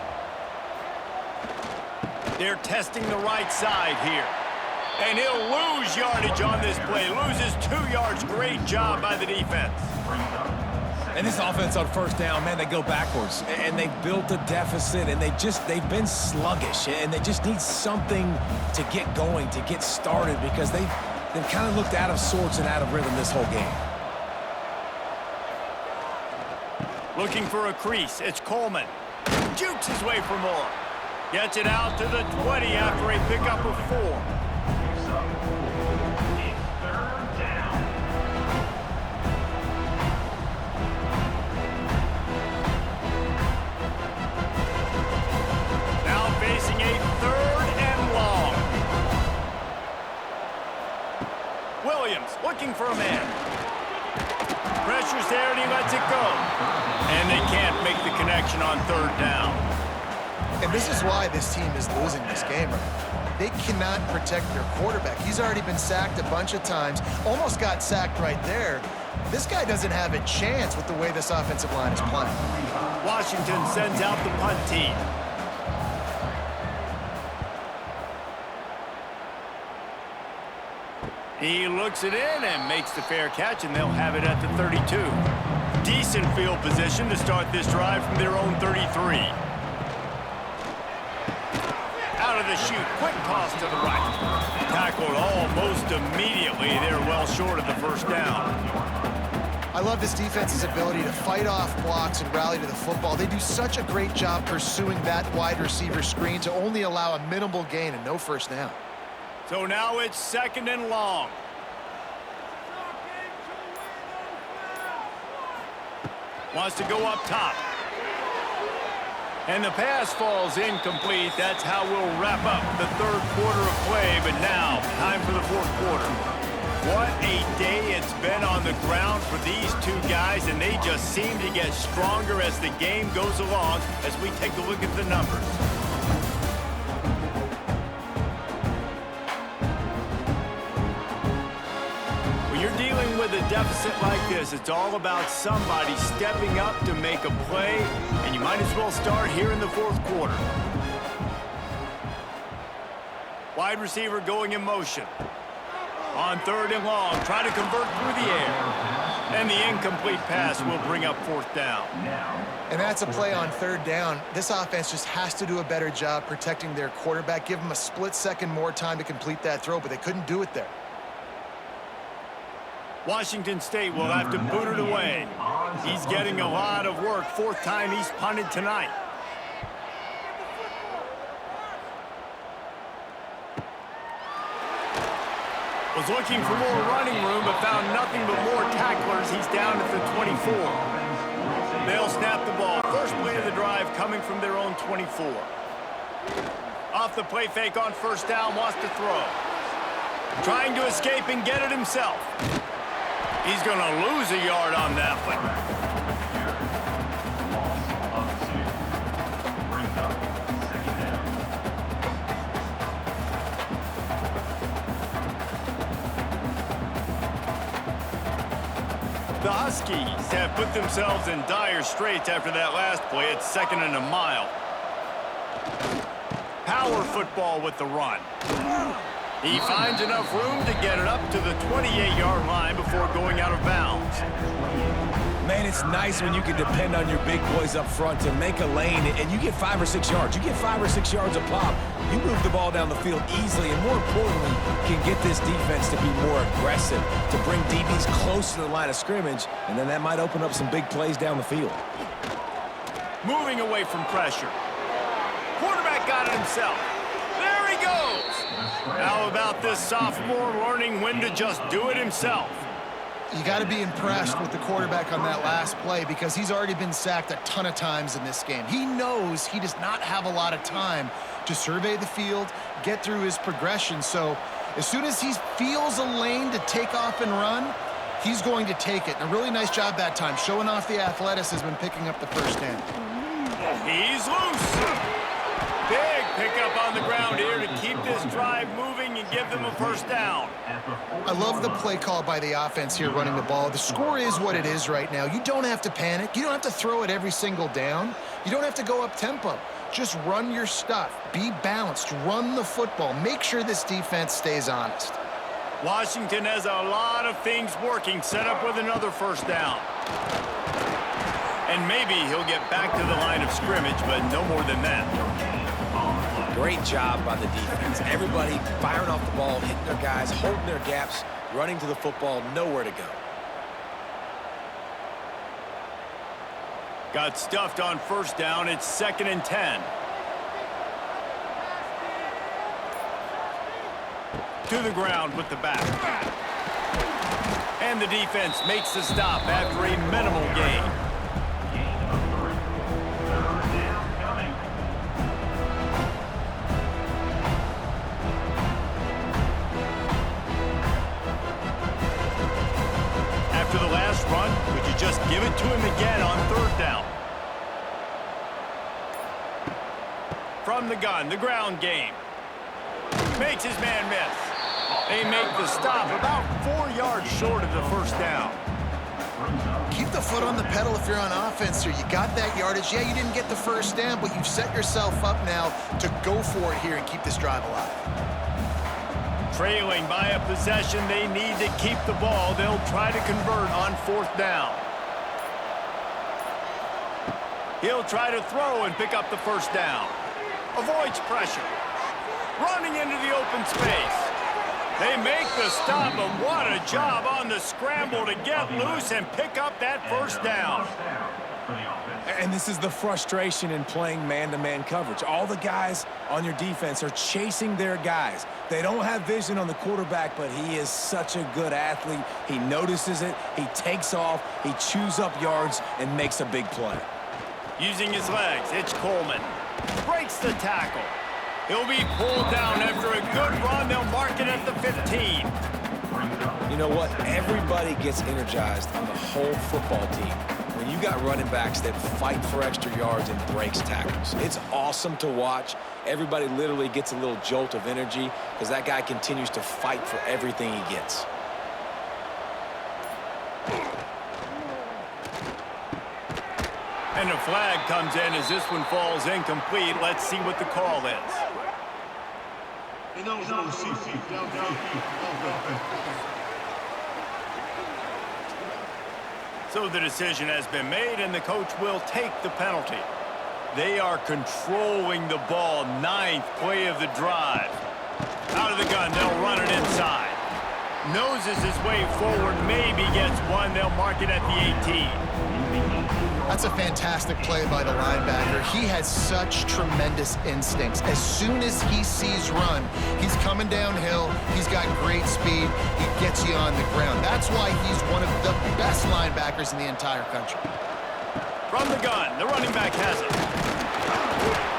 They're testing the right side here. And he'll lose yardage on this play. Loses 2 yards. Great job by the defense. And this offense on first down, man, they go backwards. And they built a deficit, and they've been sluggish. And they just need something to get going, to get started, because they've kind of looked out of sorts and out of rhythm this whole game. Looking for a crease. It's Coleman. Jukes his way for more. Gets it out to the 20 after a pickup of 4. Looking for a man. Pressure's there and he lets it go. And they can't make the connection on third down. And this is why this team is losing this game right now. They cannot protect their quarterback. He's already been sacked a bunch of times. Almost got sacked right there. This guy doesn't have a chance with the way this offensive line is playing. Washington sends out the punt team. He looks it in and makes the fair catch, and they'll have it at the 32. Decent field position to start this drive from their own 33. Out of the chute, quick toss to the right. Tackled almost immediately. They're well short of the first down. I love this defense's ability to fight off blocks and rally to the football. They do such a great job pursuing that wide receiver screen to only allow a minimal gain and no first down. So now it's 2nd and long. Wants to go up top. And the pass falls incomplete. That's how we'll wrap up the third quarter of play. But now, time for the fourth quarter. What a day it's been on the ground for these two guys, and they just seem to get stronger as the game goes along as we take a look at the numbers. With a deficit like this, it's all about somebody stepping up to make a play, and you might as well start here in the fourth quarter. Wide receiver going in motion. On 3rd and long, try to convert through the air. And the incomplete pass will bring up 4th down. And that's a play on 3rd down. This offense just has to do a better job protecting their quarterback. Give them a split second more time to complete that throw, but they couldn't do it there. Washington State will have to boot it away. He's getting a lot of work. Fourth time he's punted tonight. Was looking for more running room, but found nothing but more tacklers. He's down at the 24. They'll snap the ball. First play of the drive coming from their own 24. Off the play fake on first down, wants to throw. Trying to escape and get it himself. He's going to lose a yard on that one. The Huskies have put themselves in dire straits after that last play. It's 2nd and a mile. Power football with the run. He finds enough room to get it up to the 28-yard line before going out of bounds. Man, it's nice when you can depend on your big boys up front to make a lane, and you get 5 or 6 yards. You get 5 or 6 yards a pop. You move the ball down the field easily, and more importantly, can get this defense to be more aggressive, to bring DBs close to the line of scrimmage, and then that might open up some big plays down the field. Moving away from pressure. Quarterback got it himself. There he goes. How about this sophomore learning when to just do it himself? You got to be impressed with the quarterback on that last play because he's already been sacked a ton of times in this game. He knows he does not have a lot of time to survey the field, get through his progression. So as soon as he feels a lane to take off and run, he's going to take it. And a really nice job that time, showing off the athleticism and picking up the first down. He's loose. Big pickup on the ground here to keep this drive moving and give them a first down. I love the play call by the offense here running the ball. The score is what it is right now. You don't have to panic. You don't have to throw it every single down. You don't have to go up tempo. Just run your stuff. Be balanced. Run the football. Make sure this defense stays honest. Washington has a lot of things working. Set up with another first down. And maybe he'll get back to the line of scrimmage, but no more than that. Great job by the defense. Everybody firing off the ball, hitting their guys, holding their gaps, running to the football, nowhere to go. Got stuffed on first down. It's 2nd and 10. To the ground with the back. And the defense makes the stop after a minimal gain. After the last run, would you just give it to him again on third down? From the gun, the ground game. Makes his man miss. They make the stop about 4 yards short of the first down. Keep the foot on the pedal if you're on offense here. You got that yardage. Yeah, you didn't get the first down, but you've set yourself up now to go for it here and keep this drive alive. Trailing by a possession, they need to keep the ball. They'll try to convert on fourth down. He'll try to throw and pick up the first down. Avoids pressure. Running into the open space. They make the stop, but what a job on the scramble to get loose and pick up that first down. And this is the frustration in playing man-to-man coverage. All the guys on your defense are chasing their guys. They don't have vision on the quarterback, but he is such a good athlete. He notices it, he takes off, he chews up yards, and makes a big play. Using his legs, it's Coleman. Breaks the tackle. He'll be pulled down after a good run. They'll mark it at the 15. You know what? Everybody gets energized on the whole football team when you got running backs that fight for extra yards and breaks tackles. It's awesome to watch. Everybody literally gets a little jolt of energy because that guy continues to fight for everything he gets. And a flag comes in as this one falls incomplete. Let's see what the call is. So the decision has been made, and the coach will take the penalty. They are controlling the ball. 9th play of the drive. Out of the gun, they'll run it inside. Noses his way forward, maybe gets one. They'll mark it at the 18. That's a fantastic play by the linebacker. He has such tremendous instincts. As soon as he sees run, he's coming downhill. He's got great speed. He gets you on the ground. That's why he's one of the best linebackers in the entire country. From the gun, the running back has it.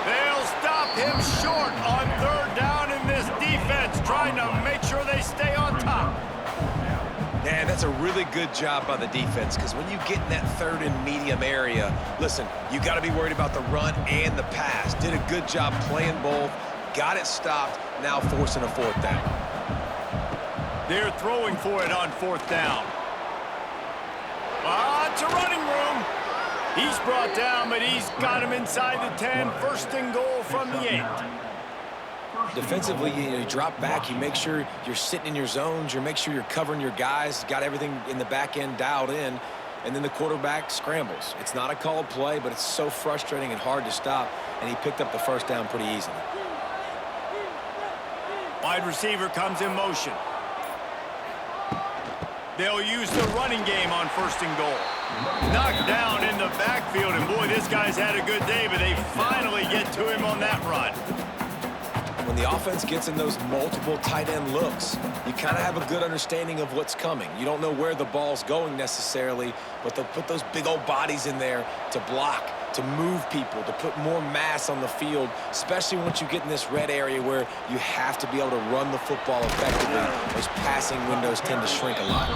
They'll stop him short on third down in this defense, trying to make sure they stay on top. Man, that's a really good job by the defense, because when you get in that third and medium area, listen, you got to be worried about the run and the pass. Did a good job playing both, got it stopped, now forcing a fourth down. They're throwing for it on fourth down. It's a running room. He's brought down, but he's got him inside the 10. First and goal from the 8. Defensively, you drop back, you make sure you're sitting in your zones, you make sure you're covering your guys, got everything in the back end dialed in, and then the quarterback scrambles. It's not a called play, but it's so frustrating and hard to stop, and he picked up the first down pretty easily. Wide receiver comes in motion. They'll use the running game on first and goal. Knocked down in the backfield, and boy, this guy's had a good day, but they finally get to him on that run. When the offense gets in those multiple tight end looks, you kind of have a good understanding of what's coming. You don't know where the ball's going necessarily, but they'll put those big old bodies in there to block, to move people, to put more mass on the field, especially once you get in this red area where you have to be able to run the football effectively. Those passing windows tend to shrink a lot.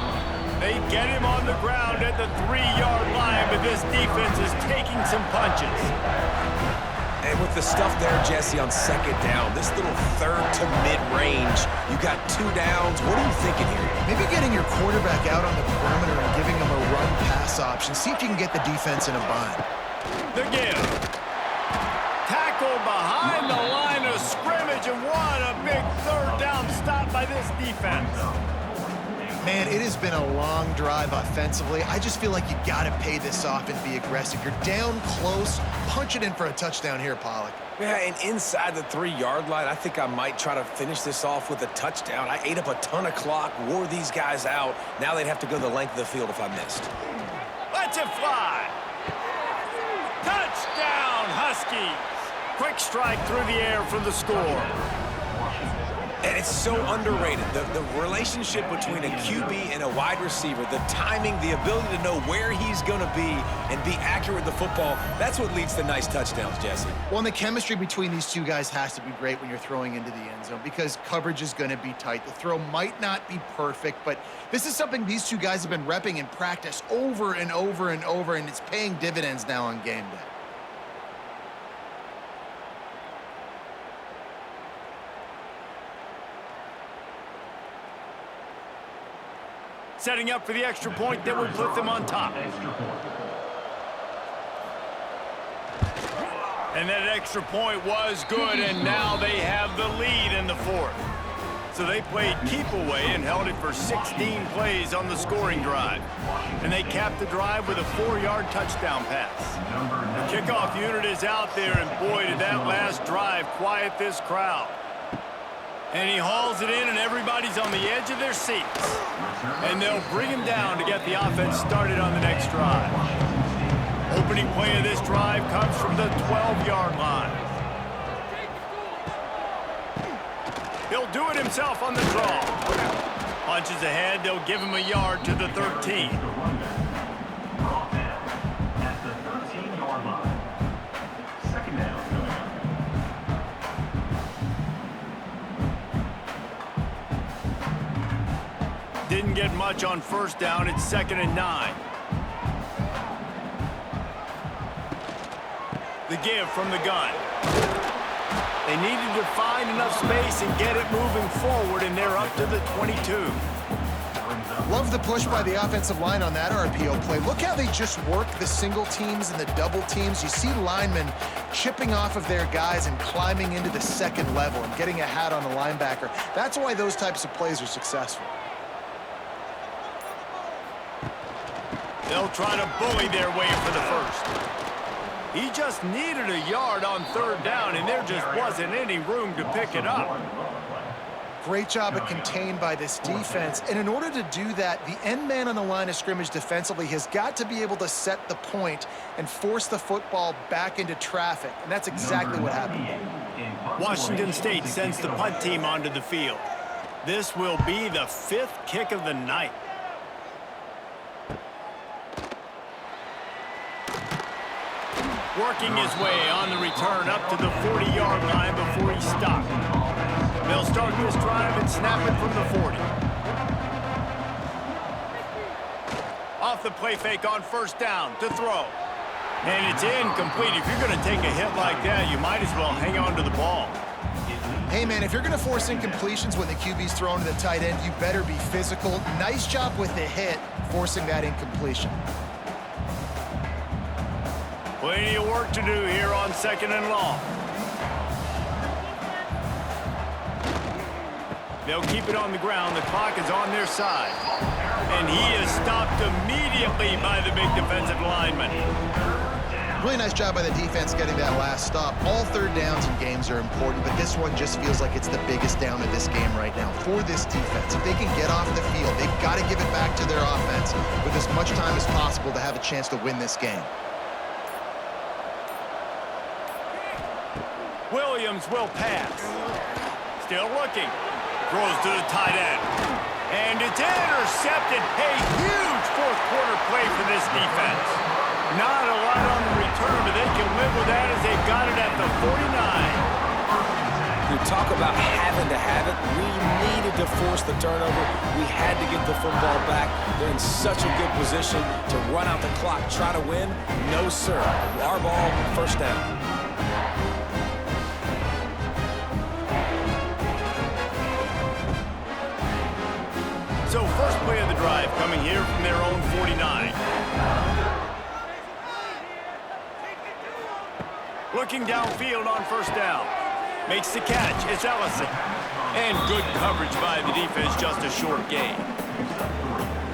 They get him on the ground at the 3-yard line, but this defense is taking some punches. And with the stuff there, Jesse, on second down, this little third to mid-range, you got 2 downs. What are you thinking here? Maybe getting your quarterback out on the perimeter and giving him a run-pass option. See if you can get the defense in a bind. The give. Tackle behind the line of scrimmage, and what a big third down stop by this defense. Man, it has been a long drive offensively. I just feel like you got to pay this off and be aggressive. You're down close. Punch it in for a touchdown here, Pollock. Yeah, and inside the 3-yard line, I think I might try to finish this off with a touchdown. I ate up a ton of clock, wore these guys out. Now they'd have to go the length of the field if I missed. Let's it fly. Touchdown, Huskies. Quick strike through the air for the score. And it's so underrated. The relationship between a QB and a wide receiver, the timing, the ability to know where he's going to be and be accurate with the football, that's what leads to nice touchdowns, Jesse. Well, and the chemistry between these two guys has to be great when you're throwing into the end zone because coverage is going to be tight. The throw might not be perfect, but this is something these two guys have been repping in practice over and over and over, and it's paying dividends now on game day. Setting up for the extra point that would put them on top. And that extra point was good, and now they have the lead in the 4th. So they played keep away and held it for 16 plays on the scoring drive. And they capped the drive with a 4-yard touchdown pass. The kickoff unit is out there, and boy, did that last drive quiet this crowd. And he hauls it in, and everybody's on the edge of their seats. And they'll bring him down to get the offense started on the next drive. Opening play of this drive comes from the 12-yard line. He'll do it himself on the draw. Punches ahead, they'll give him a yard to the 13. At the 13-yard line. Second down. Didn't get much on first down. It's 2nd and 9. The give from the gun. They needed to find enough space and get it moving forward, and they're up to the 22. Love the push by the offensive line on that RPO play. Look how they just work the single teams and the double teams. You see linemen chipping off of their guys and climbing into the second level and getting a hat on the linebacker. That's why those types of plays are successful. They'll try to bully their way for the first. He just needed a yard on third down, and there just wasn't any room to pick it up. Great job of contained by this defense. And in order to do that, the end man on the line of scrimmage defensively has got to be able to set the point and force the football back into traffic. And that's exactly what happened. Washington State sends the punt team onto the field. This will be the 5th kick of the night. Working his way on the return up to the 40-yard line before he stopped. They'll start this drive and snap it from the 40. Off the play fake on first down to throw. And it's incomplete. If you're going to take a hit like that, you might as well hang on to the ball. Hey, man, if you're going to force incompletions when the QB's thrown to the tight end, you better be physical. Nice job with the hit, forcing that incompletion. Plenty of work to do here on 2nd and long. They'll keep it on the ground. The clock is on their side. And he is stopped immediately by the big defensive lineman. Really nice job by the defense getting that last stop. All third downs in games are important, but this one just feels like it's the biggest down of this game right now for this defense. If they can get off the field, they've got to give it back to their offense with as much time as possible to have a chance to win this game. Williams will pass. Still looking. Throws to the tight end. And it's intercepted. A huge fourth quarter play for this defense. Not a lot on the return, but they can live with that as they've got it at the 49. You talk about having to have it. We needed to force the turnover. We had to get the football back. They're in such a good position to run out the clock, try to win. No, sir. Our ball, first down. So first play of the drive coming here from their own 49. Looking downfield on first down. Makes the catch. It's Ellison. And good coverage by the defense, just a short gain.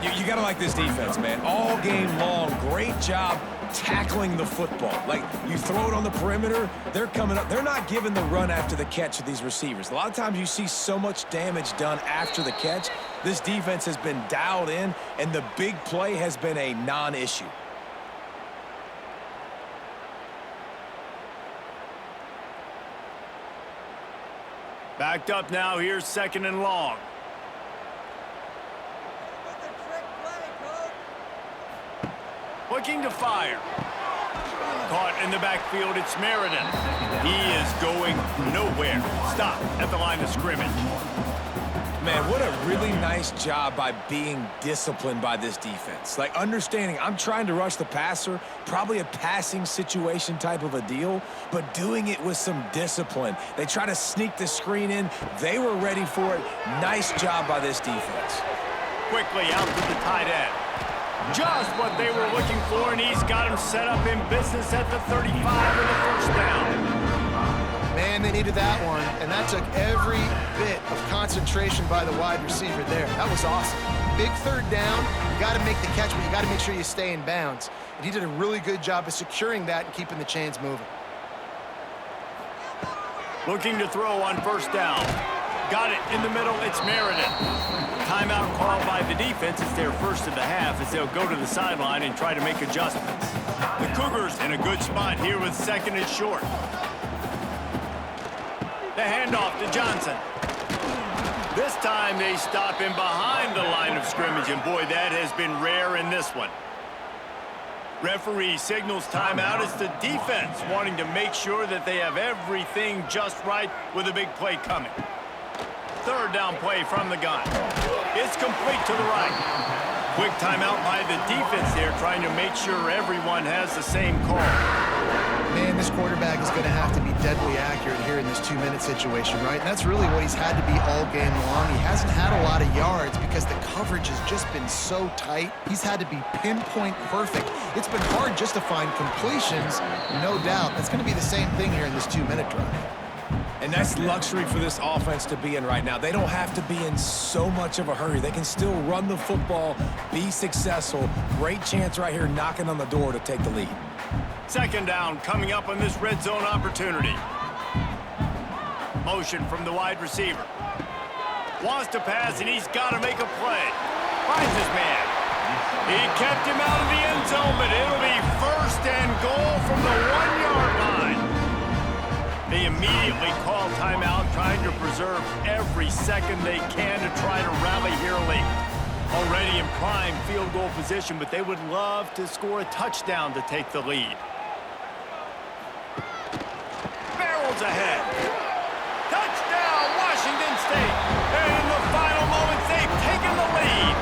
You got to like this defense, man. All game long, great job tackling the football. Like, you throw it on the perimeter, they're coming up. They're not giving the run after the catch to these receivers. A lot of times you see so much damage done after the catch. This defense has been dialed in, and the big play has been a non-issue. Backed up now. Here's 2nd and long. Looking to fire. Caught in the backfield, it's Meriden. He is going nowhere. Stop at the line of scrimmage. Man, what a really nice job by being disciplined by this defense. Like, understanding I'm trying to rush the passer, probably a passing situation type of a deal, but doing it with some discipline. They try to sneak the screen in. They were ready for it. Nice job by this defense. Quickly out to the tight end. Just what they were looking for, and he's got him set up in business at the 35 with the first down. Man, they needed that one, and that took every bit of concentration by the wide receiver there. That was awesome. Big third down. You got to make the catch, but you got to make sure you stay in bounds. And he did a really good job of securing that and keeping the chains moving. Looking to throw on first down. Got it in the middle. It's Meriden. Timeout called by the defense. It's their first of the half as they'll go to the sideline and try to make adjustments. The Cougars in a good spot here with 2nd and short. The handoff to Johnson. This time they stop him behind the line of scrimmage, and boy, that has been rare in this one. Referee signals timeout. It's the defense wanting to make sure that they have everything just right with a big play coming. Third down play from the gun. It's complete to the right. Quick timeout by the defense there, trying to make sure everyone has the same call. Man, this quarterback is going to have to be deadly accurate here in this 2-minute situation, right? And that's really what he's had to be all game long. He hasn't had a lot of yards because the coverage has just been so tight. He's had to be pinpoint perfect. It's been hard just to find completions, no doubt. That's going to be the same thing here in this 2-minute drive. And that's luxury for this offense to be in right now. They don't have to be in so much of a hurry. They can still run the football, be successful. Great chance right here knocking on the door to take the lead. 2nd down coming up on this red zone opportunity. Motion from the wide receiver. Wants to pass, and he's got to make a play. Finds his man. He kept him out of the end zone, but it'll be first and goal from the 1-yard line. They immediately call timeout, trying to preserve every second they can to try to rally here late. Already in prime field goal position, but they would love to score a touchdown to take the lead. Barrels ahead. Touchdown, Washington State. And in the final moments, they've taken the lead.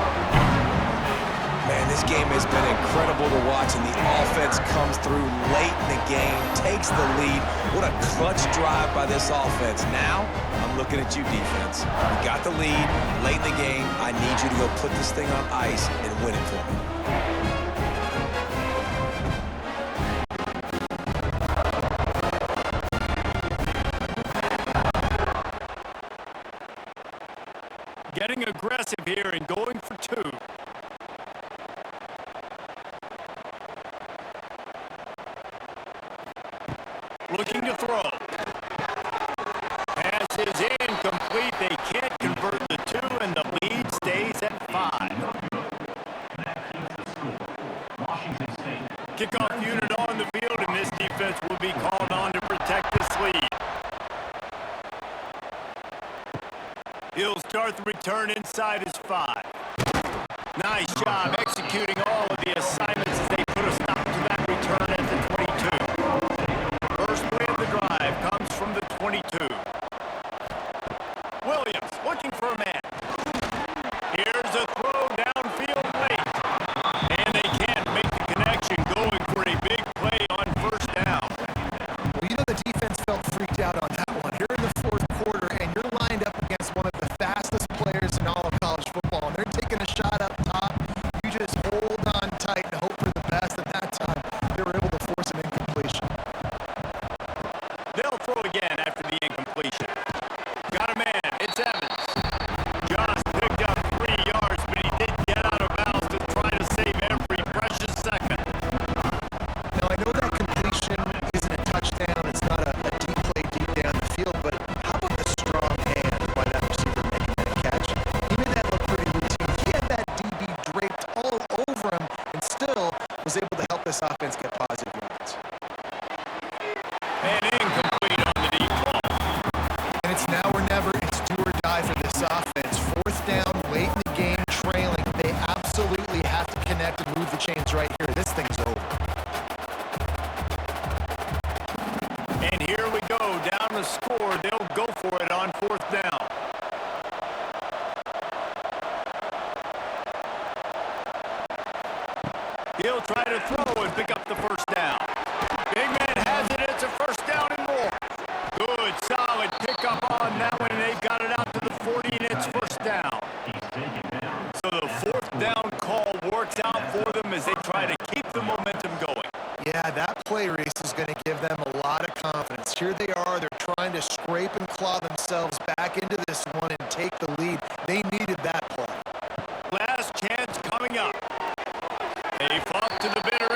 Man, this game has been incredible to watch, and the offense comes through late in the game, takes the lead. What a clutch drive by this offense. Now, I'm looking at you, defense. You got the lead late in the game. I need you to go put this thing on ice and win it for me. Getting aggressive here and going for two. Looking to throw. Pass is incomplete. They can't convert the two, and the lead stays at 5. Washington State. Kickoff unit on the field, and this defense will be called on to protect this lead. He'll start the return inside his 5. Nice job executing all of the assignments as they put a stop to that return at the 22. First play of the drive comes from the 22. Williams looking for a man. Here's a throw downfield late. And they can't make the connection, going for a big play on first down. Well, you know the defense felt freaked out on that one. Here in the fourth quarter, and you're lined up against one of the fastest players in all of college football, and they're taking a shot up top. You just hold on tight and hope for the best. At that time, they were able to force an incompletion. They'll throw again after the incompletion. Got a man. It's Evans. Just picked up 3 yards, but he didn't get out of bounds to try to save every precious second. Now, I know that completion isn't a touchdown. It's not a deep play deep down the field, but how about the strong hands by that receiver making that catch? He made that look pretty routine. He had that DB draped all over him and still was able to help this offense get positive yards. And incomplete on the deep ball. And it's now or never. It's do or die for this offense. Fourth down, late in the game, trailing. They absolutely have to connect and move the chains right here. This thing's over. And here we go. Down the score. They'll go for it on fourth down. He'll try to throw and pick up the first down. Big man has it. It's a first down and more. Good, solid pickup on that one, and they've got it out to the 40, and it's first down. So the fourth down call works out for them as they try to keep the momentum going. Yeah, that play race is going to give them a lot of confidence. Here they are. They're trying to scrape and claw themselves back into this one and take the lead. They needed that play. Last chance coming up. They fought to the bitter